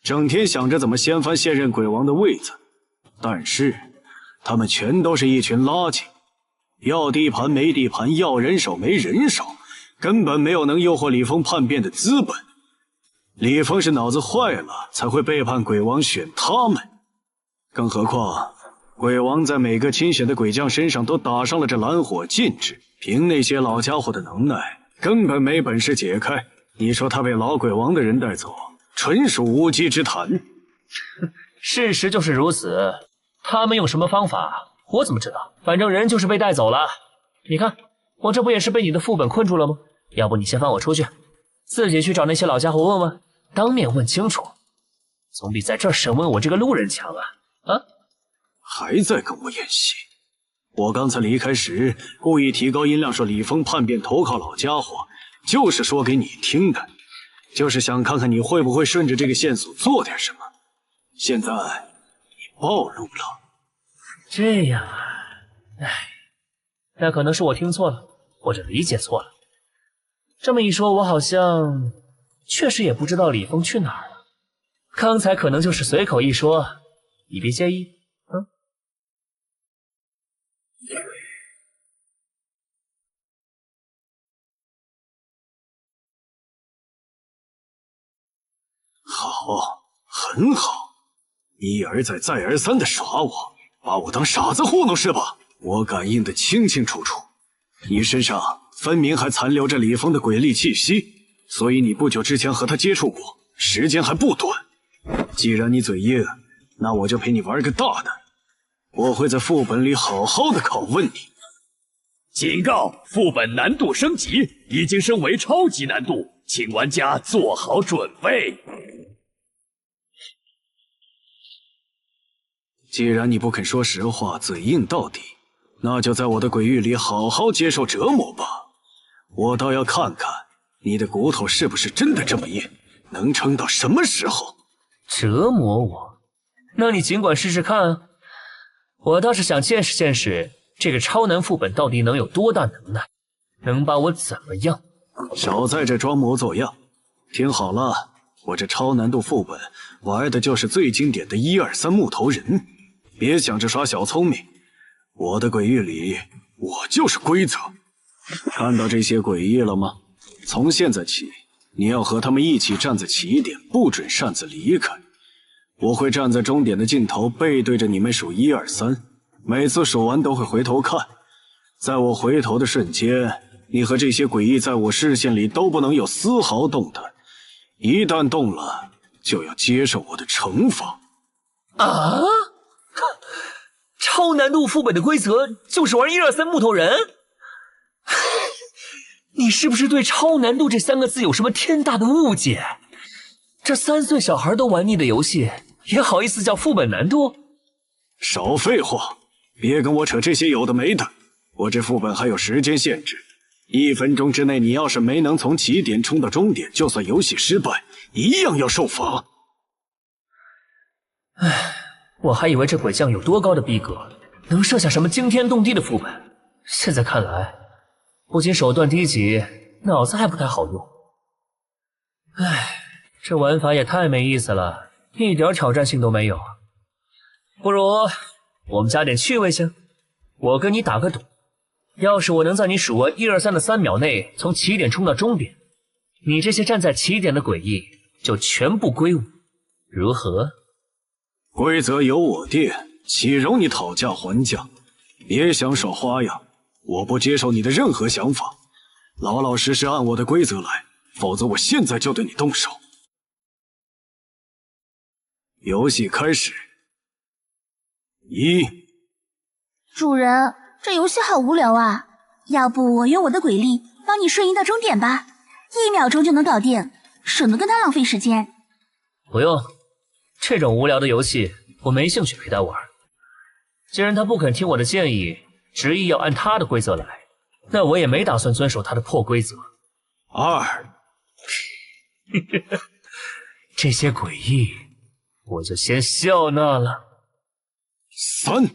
整天想着怎么掀翻现任鬼王的位子。但是，他们全都是一群垃圾。要地盘没地盘，要人手没人手，根本没有能诱惑李峰叛变的资本。李峰是脑子坏了，才会背叛鬼王选他们。更何况，鬼王在每个亲选的鬼将身上都打上了这蓝火禁制，凭那些老家伙的能耐，根本没本事解开。你说他被老鬼王的人带走，纯属无稽之谈。事实就是如此，他们用什么方法？我怎么知道？反正人就是被带走了。你看，我这不也是被你的副本困住了吗？要不你先放我出去，自己去找那些老家伙问问，当面问清楚，总比在这儿审问我这个路人强啊！啊！还在跟我演戏？我刚才离开时故意提高音量说李峰叛变投靠老家伙，就是说给你听的，就是想看看你会不会顺着这个线索做点什么。现在你暴露了。这样啊，唉，那可能是我听错了，或者理解错了。这么一说，我好像确实也不知道李峰去哪儿了。刚才可能就是随口一说，你别介意。好，很好，一而再再而三的耍我，把我当傻子糊弄是吧？我感应的清清楚楚，你身上分明还残留着李峰的鬼力气息，所以你不久之前和他接触过，时间还不短。既然你嘴硬，那我就陪你玩个大的，我会在副本里好好的拷问你。警告：副本难度升级，已经升为超级难度，请玩家做好准备。既然你不肯说实话，嘴硬到底，那就在我的鬼域里好好接受折磨吧。我倒要看看你的骨头是不是真的这么硬，能撑到什么时候。折磨我？那你尽管试试看。我倒是想见识见识这个超难副本到底能有多大能耐，能把我怎么样？少在这装模作样。听好了，我这超难度副本玩的就是最经典的123木头人，别想着耍小聪明。我的鬼域里，我就是规则。看到这些鬼域了吗？从现在起，你要和他们一起站在起点，不准擅自离开。我会站在终点的尽头，背对着你们数1、2、3，每次数完都会回头看。在我回头的瞬间，你和这些诡异在我视线里都不能有丝毫动弹，一旦动了，就要接受我的惩罚。啊！超难度副本的规则就是玩123木头人？你是不是对超难度这3个字有什么天大的误解？这3岁小孩都玩腻的游戏，也好意思叫副本难度？少废话，别跟我扯这些有的没的。我这副本还有时间限制，1分钟之内你要是没能从起点冲到终点，就算游戏失败，一样要受罚。唉，我还以为这鬼将有多高的逼格，能设下什么惊天动地的副本，现在看来，不仅手段低级，脑子还不太好用。唉，这玩法也太没意思了，一点挑战性都没有。不如我们加点趣味性，我跟你打个赌，要是我能在你数完1、2、3的3秒内从起点冲到终点，你这些站在起点的诡异就全部归我，如何？规则由我定，岂容你讨价还价？别想耍花样，我不接受你的任何想法，老老实实按我的规则来，否则我现在就对你动手。游戏开始。主人，这游戏好无聊啊，要不我用我的鬼力帮你瞬移到终点吧，1秒钟就能搞定，省得跟他浪费时间。不用，这种无聊的游戏我没兴趣陪他玩。既然他不肯听我的建议，执意要按他的规则来，那我也没打算遵守他的破规则。这些诡异，我就先笑纳了。3。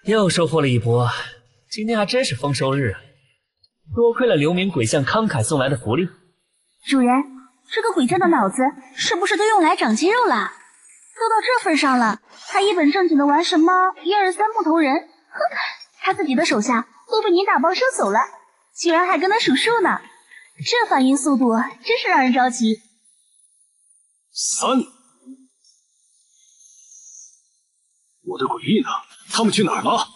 又收获了一波，今天还真是丰收日啊！多亏了流民鬼将慷慨送来的福利。主人，这个鬼将的脑子是不是都用来长肌肉了？都到这份上了，还一本正经的玩什么1、2、3木头人？哼，他自己的手下都被你打包收走了，居然还跟他数数呢，这反应速度真是让人着急。3。我的诡异呢？他们去哪儿了？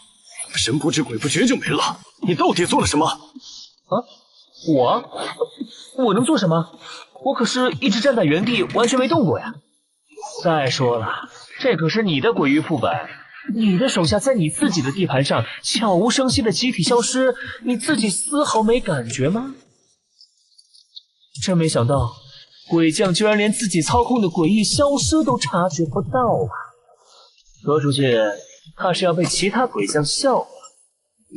神不知鬼不觉就没了。你到底做了什么？我能做什么？我可是一直站在原地，完全没动过呀。再说了，这可是你的鬼域副本，你的手下在你自己的地盘上悄无声息的集体消失，你自己丝毫没感觉吗？真没想到，鬼将居然连自己操控的诡异消失都察觉不到啊！说出去，怕是要被其他鬼将笑话。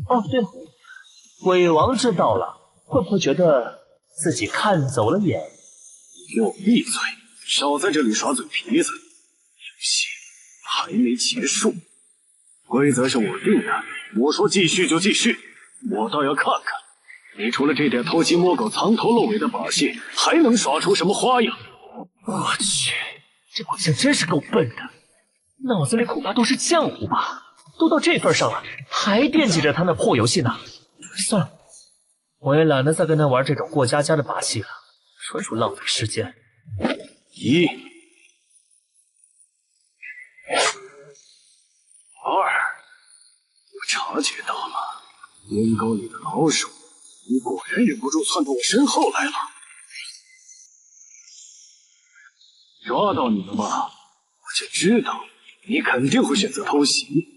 哦，对了，鬼王知道了，会不会觉得自己看走了眼？给我闭嘴！少在这里耍嘴皮子，游戏还没结束。规则是我定的，我说继续就继续，我倒要看看你除了这点偷鸡摸狗、藏头露尾的把戏，还能耍出什么花样？我去，这鬼将真是够笨的，脑子里恐怕都是浆糊吧？都到这份上了，还惦记着他那破游戏呢。算了，我也懒得再跟他玩这种过家家的把戏了，纯属浪费时间。1、2，我察觉到了，烟沟里的老鼠，你果然忍不住窜到我身后来了。抓到你了吧？我就知道你肯定会选择偷袭。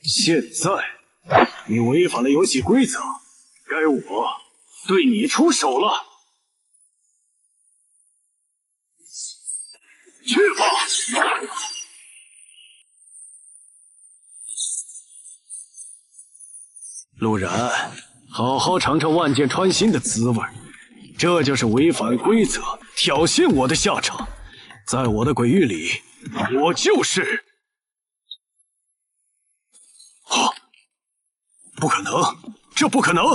现在你违反了游戏规则，该我对你出手了。去吧！陆然，好好尝尝万箭穿心的滋味，这就是违反规则、挑衅我的下场。在我的鬼域里，我就是……不可能，这不可能！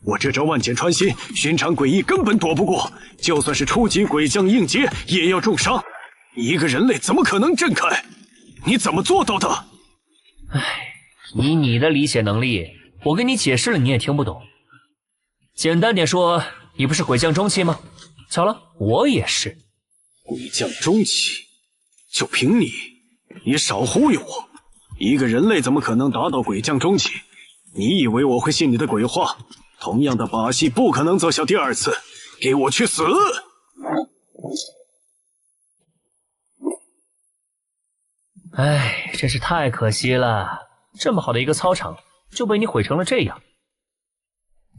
我这招万箭穿心，寻常诡异根本躲不过，就算是初级鬼将应接，也要重伤。你一个人类怎么可能震开？你怎么做到的？唉，以你的理解能力，我跟你解释了你也听不懂。简单点说，你不是鬼将中期吗？巧了，我也是。鬼将中期？就凭你？你少忽悠我！一个人类怎么可能达到鬼将中期？你以为我会信你的鬼话？同样的把戏不可能奏效第二次，给我去死！唉，真是太可惜了，这么好的一个操场就被你毁成了这样。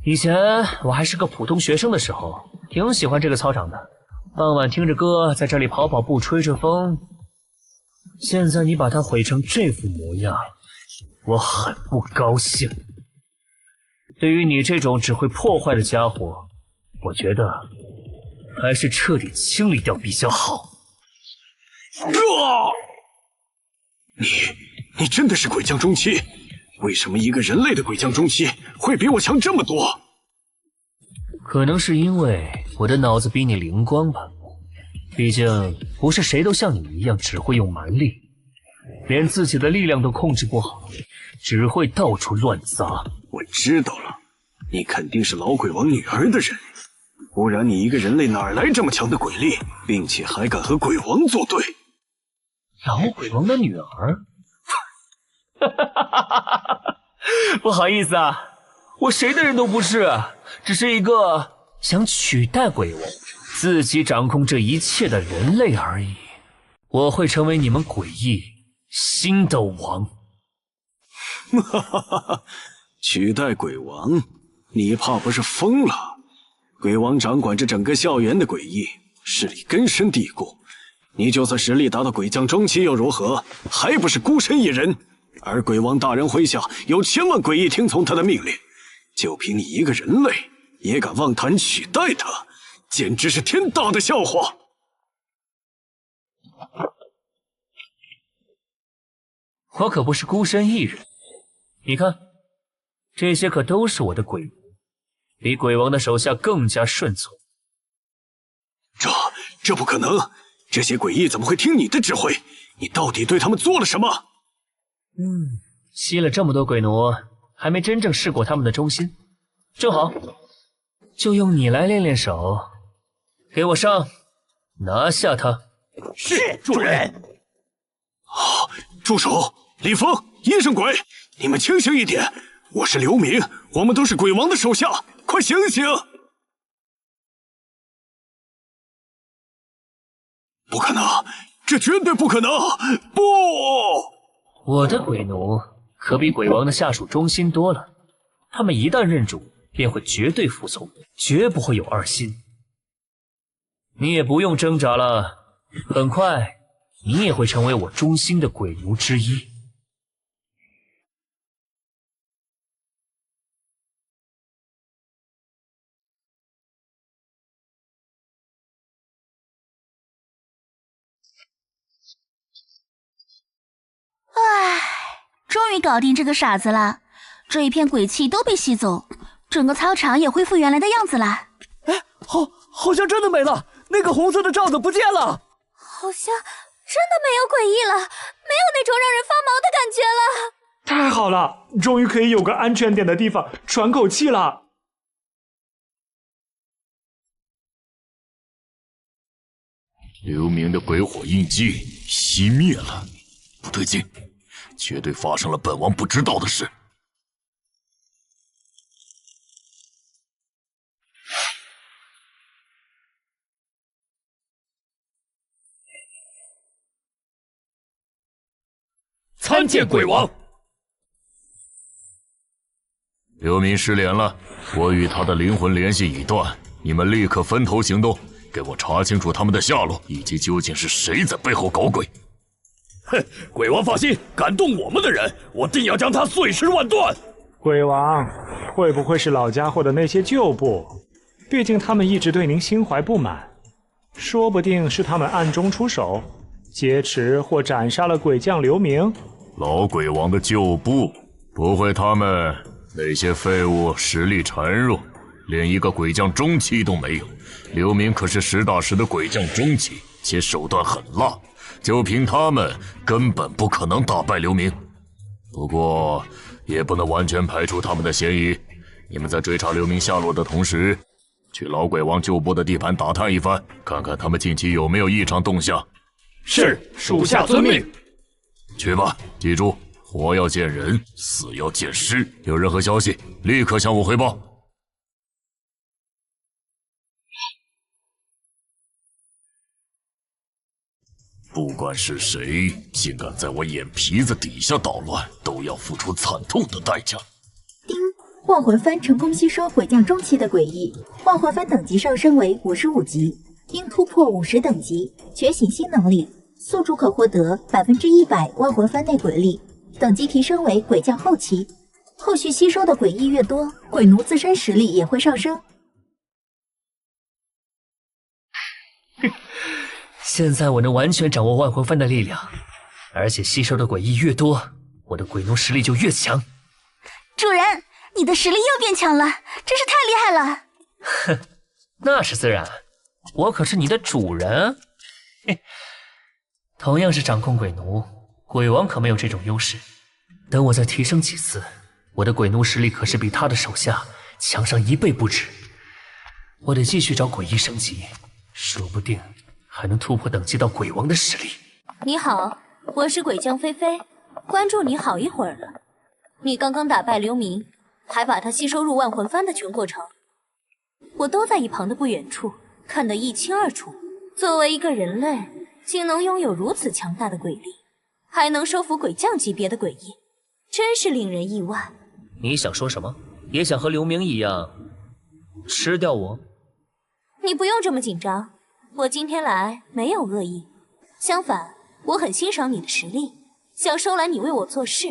以前我还是个普通学生的时候，挺喜欢这个操场的，傍晚听着歌在这里跑跑步吹吹风。现在你把它毁成这副模样，我很不高兴。对于你这种只会破坏的家伙，我觉得还是彻底清理掉比较好。你真的是鬼将中期？为什么一个人类的鬼将中期会比我强这么多？可能是因为我的脑子比你灵光吧。毕竟不是谁都像你一样只会用蛮力，连自己的力量都控制不好，只会到处乱砸。我知道了，你肯定是老鬼王女儿的人，不然你一个人类哪来这么强的鬼力，并且还敢和鬼王作对？老鬼王的女儿？不好意思啊，我谁的人都不是，只是一个想取代鬼王，自己掌控这一切的人类而已。我会成为你们诡异新的王。哈哈哈哈！取代鬼王？你怕不是疯了？鬼王掌管着整个校园的诡异，势力根深蒂固。你就算实力达到鬼将中期又如何？还不是孤身一人？而鬼王大人麾下有千万诡异听从他的命令，就凭你一个人类也敢妄谈取代他，简直是天大的笑话！我可不是孤身一人，你看，这些可都是我的鬼奴，比鬼王的手下更加顺从。这不可能！这些诡异怎么会听你的指挥？你到底对他们做了什么？吸了这么多鬼奴，还没真正试过他们的忠心。正好，就用你来练练手。给我上，拿下他。是，主人。住手！李峰，医生鬼，你们清醒一点！我是刘明，我们都是鬼王的手下，快醒醒！不可能，这绝对不可能！不！我的鬼奴可比鬼王的下属忠心多了，他们一旦认主，便会绝对服从，绝不会有二心。你也不用挣扎了，很快你也会成为我忠心的鬼奴之一。唉，终于搞定这个傻子了，这一片鬼气都被吸走，整个操场也恢复原来的样子了。哎，好像真的没了，那个红色的罩子不见了。好像真的没有诡异了，没有那种让人发毛的感觉了。太好了，终于可以有个安全点的地方喘口气了。刘明的鬼火印记熄灭了，不对劲，绝对发生了本王不知道的事。参见鬼王。刘明失联了，我与他的灵魂联系已断，你们立刻分头行动，给我查清楚他们的下落，以及究竟是谁在背后搞鬼。哼，鬼王放心，敢动我们的人，我定要将他碎尸万段。鬼王，会不会是老家伙的那些旧部？毕竟他们一直对您心怀不满，说不定是他们暗中出手，劫持或斩杀了鬼将刘明。老鬼王的旧部？不会他们那些废物实力孱弱，连一个鬼将中期都没有。刘明可是实打实的鬼将中期，且手段狠辣，就凭他们根本不可能打败刘明。不过也不能完全排除他们的嫌疑，你们在追查刘明下落的同时，去老鬼王旧部的地盘打探一番，看看他们近期有没有异常动向。是，属下遵命。去吧，记住，活要见人，死要见尸。有任何消息，立刻向我汇报。不管是谁，竟敢在我眼皮子底下捣乱，都要付出惨痛的代价。丁，万魂幡成功吸收鬼将中期的诡异，万魂幡等级上升为55级，应突破50等级，觉醒新能力，宿主可获得100%万魂幡内鬼力，等级提升为鬼将后期。后续吸收的诡异越多，鬼奴自身实力也会上升。现在我能完全掌握万魂幡的力量，而且吸收的诡异越多，我的鬼奴实力就越强。主人，你的实力又变强了，真是太厉害了。哼，那是自然，我可是你的主人。嘿，同样是掌控鬼奴，鬼王可没有这种优势。等我再提升几次，我的鬼奴实力可是比他的手下强上1倍不止。我得继续找诡异升级，说不定还能突破等级到鬼王的实力。你好，我是鬼将菲菲，关注你好一会儿了。你刚刚打败刘明，还把他吸收入万魂幡的全过程，我都在一旁的不远处看得一清二楚。作为一个人类，竟能拥有如此强大的鬼力，还能收服鬼将级别的诡异，真是令人意外。你想说什么？也想和刘明一样吃掉我？你不用这么紧张，我今天来没有恶意，相反，我很欣赏你的实力，想收揽你为我做事。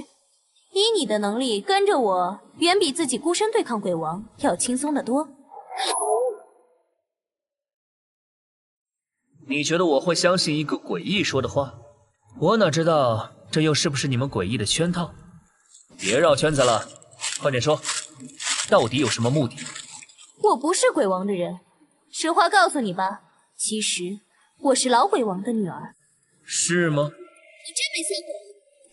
以你的能力跟着我，远比自己孤身对抗鬼王要轻松得多。你觉得我会相信一个诡异说的话？我哪知道这又是不是你们诡异的圈套？别绕圈子了，快点说，到底有什么目的？我不是鬼王的人，实话告诉你吧，其实我是老鬼王的女儿。是吗？你真没算过。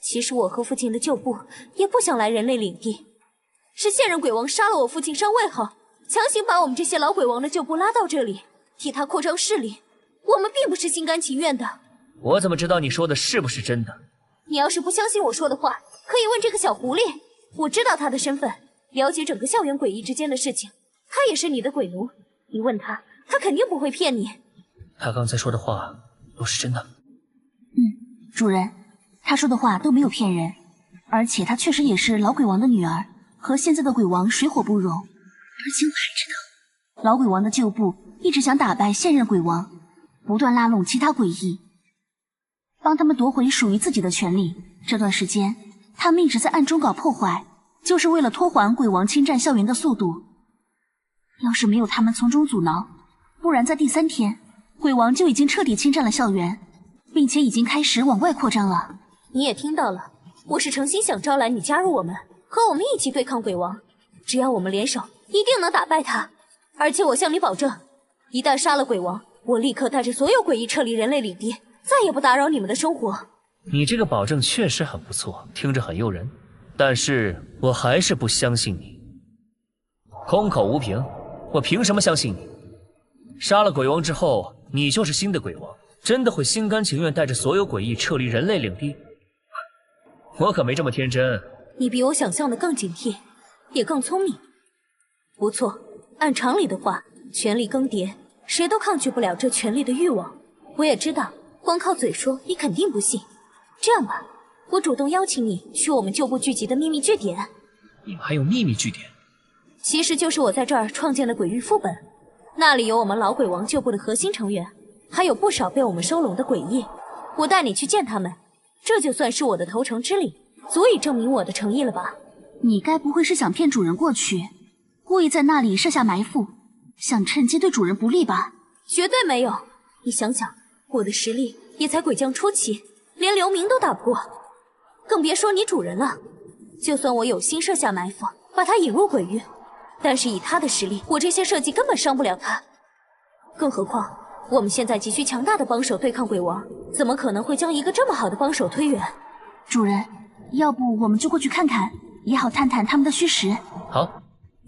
其实我和父亲的旧部也不想来人类领地，是现任鬼王杀了我父亲上位后，强行把我们这些老鬼王的旧部拉到这里，替他扩张势力。我们并不是心甘情愿的。我怎么知道你说的是不是真的？你要是不相信我说的话，可以问这个小狐狸，我知道他的身份，了解整个校园诡异之间的事情，他也是你的鬼奴，你问他，他肯定不会骗你。他刚才说的话都是真的。主人，他说的话都没有骗人，而且他确实也是老鬼王的女儿，和现在的鬼王水火不容。而且我还知道，老鬼王的旧部一直想打败现任鬼王，不断拉拢其他诡异，帮他们夺回属于自己的权利。这段时间，他们一直在暗中搞破坏，就是为了拖缓鬼王侵占校园的速度。要是没有他们从中阻挠，不然在第3天，鬼王就已经彻底侵占了校园，并且已经开始往外扩张了。你也听到了，我是诚心想招揽你加入我们，和我们一起对抗鬼王。只要我们联手，一定能打败他。而且我向你保证，一旦杀了鬼王，我立刻带着所有诡异撤离人类领地，再也不打扰你们的生活。你这个保证确实很不错，听着很诱人，但是我还是不相信你。空口无凭，我凭什么相信你？杀了鬼王之后，你就是新的鬼王，真的会心甘情愿带着所有诡异撤离人类领地？我可没这么天真。你比我想象的更警惕，也更聪明。不错，按常理的话，权力更迭，谁都抗拒不了这权力的欲望。我也知道，光靠嘴说你肯定不信。这样吧，我主动邀请你去我们旧部聚集的秘密据点。你们还有秘密据点？其实就是我在这儿创建的鬼域副本，那里有我们老鬼王旧部的核心成员，还有不少被我们收拢的诡异。我带你去见他们，这就算是我的投诚之礼，足以证明我的诚意了吧？你该不会是想骗主人过去，故意在那里设下埋伏，想趁机对主人不利吧？绝对没有。你想想，我的实力也才鬼将初期，连刘明都打不过，更别说你主人了。就算我有心设下埋伏，把他引入鬼域，但是以他的实力，我这些设计根本伤不了他。更何况，我们现在急需强大的帮手对抗鬼王，怎么可能会将一个这么好的帮手推远？主人，要不我们就过去看看，也好探探他们的虚实。好，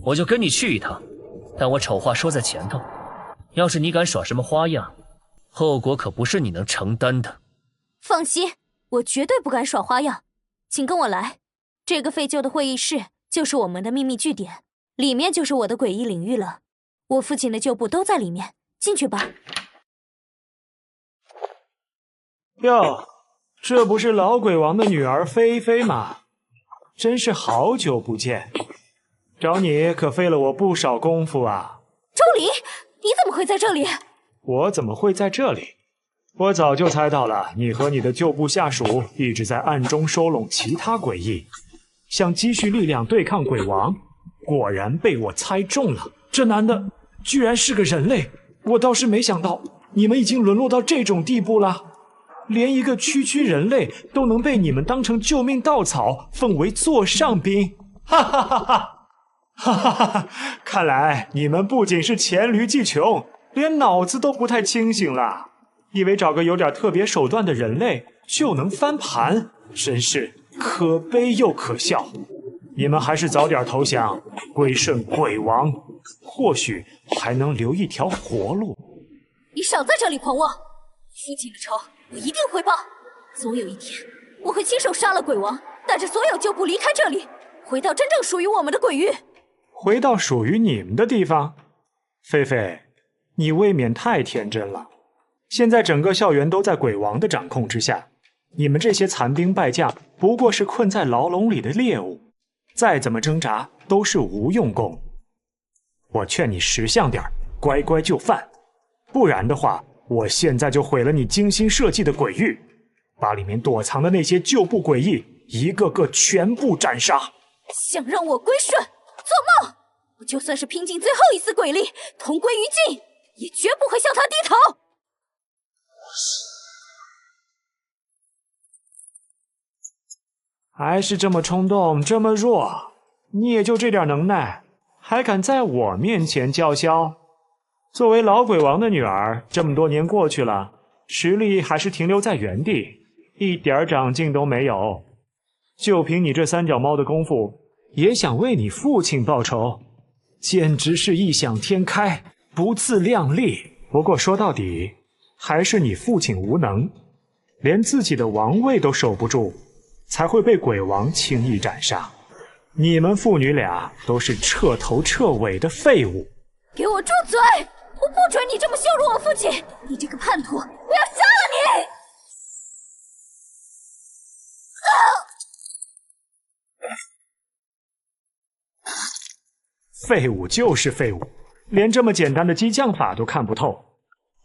我就跟你去一趟，但我丑话说在前头，要是你敢耍什么花样，后果可不是你能承担的。放心，我绝对不敢耍花样，请跟我来。这个废旧的会议室就是我们的秘密据点，里面就是我的诡异领域了。我父亲的旧部都在里面，进去吧。哟，这不是老鬼王的女儿菲菲吗？真是好久不见，找你可费了我不少功夫啊。周离，你怎么会在这里？我怎么会在这里？我早就猜到了，你和你的旧部下属一直在暗中收拢其他诡异，想积蓄力量对抗鬼王，果然被我猜中了。这男的居然是个人类，我倒是没想到你们已经沦落到这种地步了，连一个区人类都能被你们当成救命稻草，奉为座上宾，哈哈哈哈！哈哈哈哈！看来你们不仅是黔驴技穷，连脑子都不太清醒了。以为找个有点特别手段的人类就能翻盘，真是可悲又可笑。你们还是早点投降，归顺鬼王，或许还能留一条活路。你少在这里狂妄！父亲的仇我一定会报，总有一天我会亲手杀了鬼王，带着所有旧部离开这里，回到真正属于我们的鬼域。回到属于你们的地方？菲菲，你未免太天真了。现在整个校园都在鬼王的掌控之下，你们这些残兵败将不过是困在牢笼里的猎物，再怎么挣扎都是无用功。我劝你识相点，乖乖就范，不然的话，我现在就毁了你精心设计的鬼域，把里面躲藏的那些旧部诡异一个个全部斩杀。想让我归顺？做梦！我就算是拼尽最后一丝鬼力，同归于尽，也绝不会向他低头。还是这么冲动，这么弱，你也就这点能耐，还敢在我面前叫嚣？作为老鬼王的女儿，这么多年过去了，实力还是停留在原地，一点长进都没有。就凭你这三脚猫的功夫，也想为你父亲报仇，简直是异想天开，不自量力。不过说到底，还是你父亲无能，连自己的王位都守不住，才会被鬼王轻易斩杀。你们父女俩都是彻头彻尾的废物！给我住嘴！我不准你这么羞辱我父亲！你这个叛徒，我要杀了你！废物就是废物，连这么简单的激将法都看不透。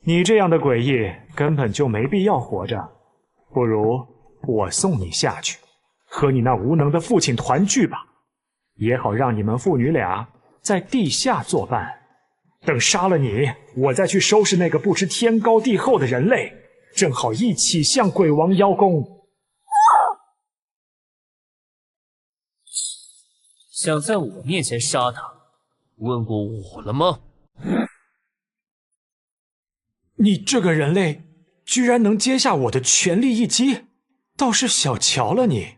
你这样的诡异根本就没必要活着，不如我送你下去，和你那无能的父亲团聚吧，也好让你们父女俩在地下作伴。等杀了你，我再去收拾那个不知天高地厚的人类，正好一起向鬼王邀功。想在我面前杀他，问过我了吗？你这个人类居然能接下我的全力一击，倒是小瞧了你。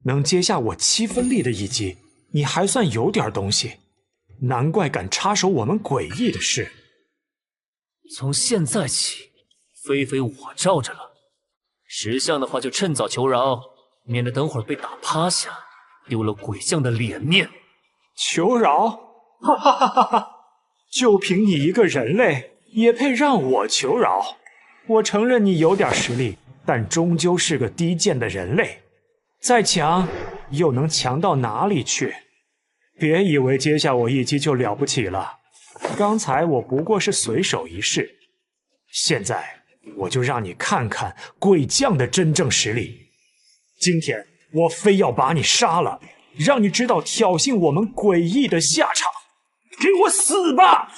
能接下我7分力的一击，你还算有点东西，难怪敢插手我们诡异的事。从现在起，菲菲我罩着了。识相的话就趁早求饶，免得等会儿被打趴下，丢了鬼将的脸面。求饶？哈哈哈哈哈！就凭你一个人类，也配让我求饶？我承认你有点实力，但终究是个低贱的人类，再强又能强到哪里去？别以为接下我一击就了不起了，刚才我不过是随手一试，现在我就让你看看鬼将的真正实力。今天我非要把你杀了，让你知道挑衅我们诡异的下场。给我死吧！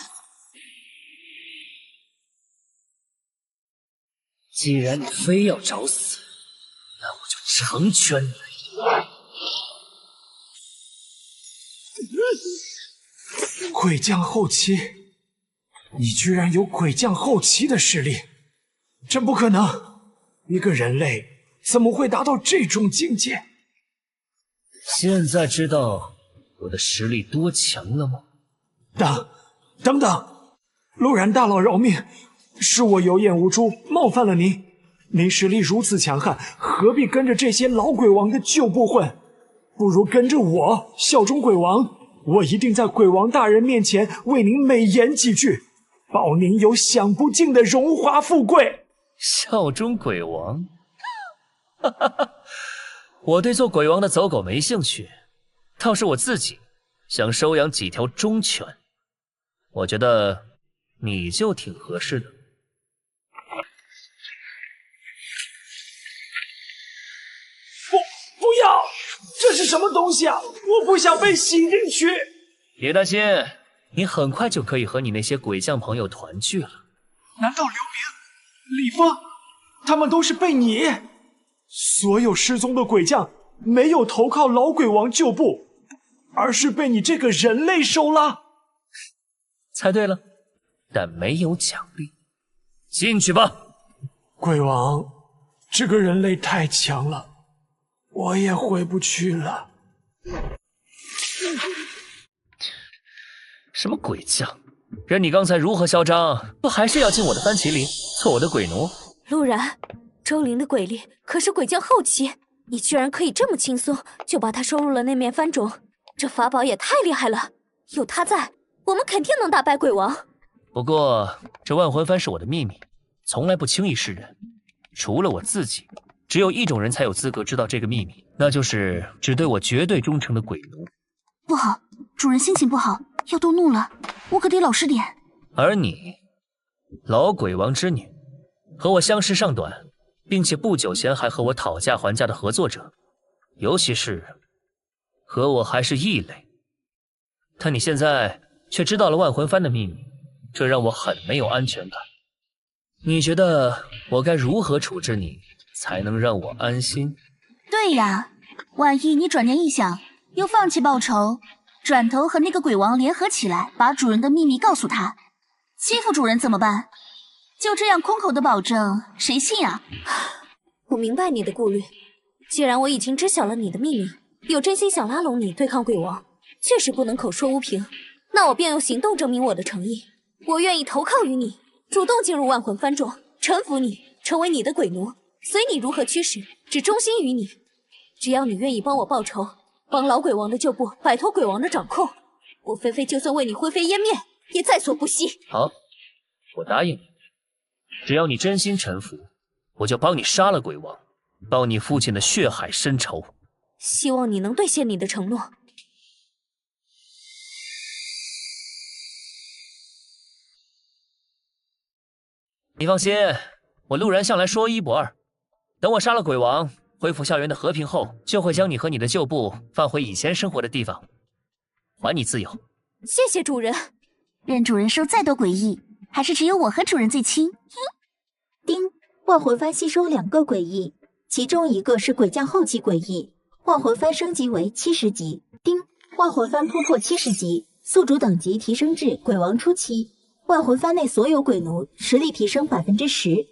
既然你非要找死，那我就成全你。鬼将后期，你居然有鬼将后期的实力，真不可能！一个人类怎么会达到这种境界？现在知道我的实力多强了吗？等等，陆然大佬饶命，是我有眼无珠，冒犯了您。您实力如此强悍，何必跟着这些老鬼王的旧部混？不如跟着我，效忠鬼王。我一定在鬼王大人面前为您美言几句，保您有享不尽的荣华富贵。效忠鬼王？哈哈哈！我对做鬼王的走狗没兴趣，倒是我自己想收养几条忠犬。我觉得你就挺合适的。不要！这是什么东西啊？我不想被吸进去。别担心，你很快就可以和你那些鬼将朋友团聚了。难道刘明、李峰他们都是被你？所有失踪的鬼将没有投靠老鬼王旧部，而是被你这个人类收了？猜对了，但没有奖励。进去吧。鬼王，这个人类太强了，我也回不去了。什么鬼将？任你刚才如何嚣张，不还是要进我的番麒麟，做我的鬼奴？陆然，周灵的鬼力可是鬼将后期，你居然可以这么轻松就把他收入了那面番种，这法宝也太厉害了！有他在，我们肯定能打败鬼王。不过这万魂幡是我的秘密，从来不轻易示人。除了我自己，只有一种人才有资格知道这个秘密，那就是只对我绝对忠诚的鬼奴。不好，主人心情不好，要动怒了，我可得老实点。而你，老鬼王之女，和我相识尚短，并且不久前还和我讨价还价的合作者，尤其是和我还是异类。但你现在却知道了万魂幡的秘密，这让我很没有安全感。你觉得我该如何处置你，才能让我安心？对呀，万一你转念一想，又放弃报仇，转头和那个鬼王联合起来，把主人的秘密告诉他，欺负主人怎么办？就这样空口的保证，谁信啊？我明白你的顾虑，既然我已经知晓了你的秘密，有真心想拉拢你对抗鬼王，确实不能口说无凭，那我便用行动证明我的诚意。我愿意投靠于你，主动进入万魂幡中，臣服你，成为你的鬼奴，随你如何驱使，只忠心于你。只要你愿意帮我报仇，帮老鬼王的旧部摆脱鬼王的掌控，我菲菲就算为你灰飞烟灭，也在所不惜。好，我答应你，只要你真心臣服，我就帮你杀了鬼王，报你父亲的血海深仇。希望你能兑现你的承诺。你放心，我陆然向来说一不二。等我杀了鬼王，恢复校园的和平后，就会将你和你的旧部放回以前生活的地方，还你自由。谢谢主人。任主人收再多诡异，还是只有我和主人最亲。丁，万魂幡吸收2个诡异，其中一个是鬼将后期诡异，万魂幡升级为70级。丁，万魂幡突破70级，宿主等级提升至鬼王初期，万魂幡内所有鬼奴实力提升10%。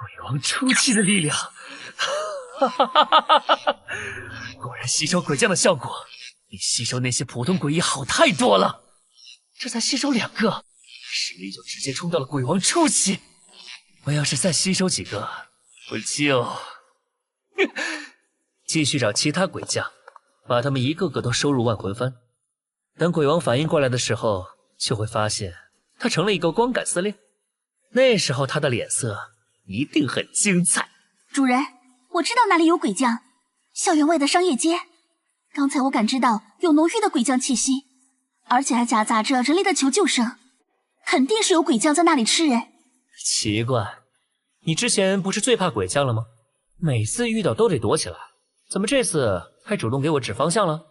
鬼王初期的力量，哈哈哈哈哈哈！果然吸收鬼将的效果比吸收那些普通鬼医好太多了。这才吸收2个，实力就直接冲到了鬼王初期。我要是再吸收几个，我就继续找其他鬼将，把他们一个个都收入万魂幡。等鬼王反应过来的时候，就会发现他成了一个光杆司令。那时候他的脸色一定很精彩。主人，我知道哪里有鬼将，校园外的商业街。刚才我感知到有浓郁的鬼将气息，而且还夹杂着人类的求救声，肯定是有鬼将在那里吃人。奇怪，你之前不是最怕鬼将了吗？每次遇到都得躲起来，怎么这次还主动给我指方向了？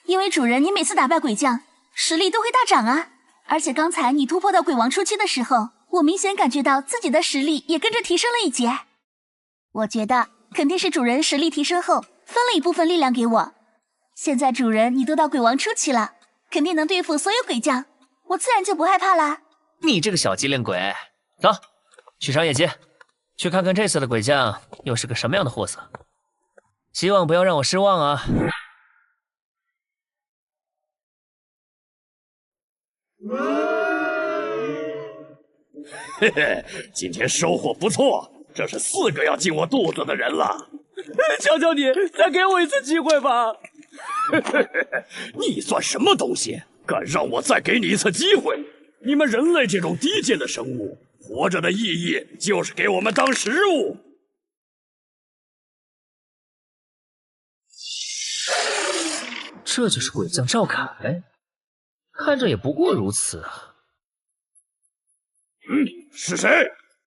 因为主人，你每次打败鬼将，实力都会大涨啊！而且刚才你突破到鬼王初期的时候，我明显感觉到自己的实力也跟着提升了一截。我觉得肯定是主人实力提升后分了一部分力量给我。现在主人你都到鬼王初期了，肯定能对付所有鬼将，我自然就不害怕啦。你这个小机灵鬼，走，去商业街，去看看这次的鬼将又是个什么样的货色。希望不要让我失望啊！嘿嘿，今天收获不错，这是4个要进我肚子的人了。求求你，再给我一次机会吧！你算什么东西，敢让我再给你一次机会？你们人类这种低贱的生物，活着的意义就是给我们当食物。这就是鬼将赵凯，看着也不过如此啊。是谁？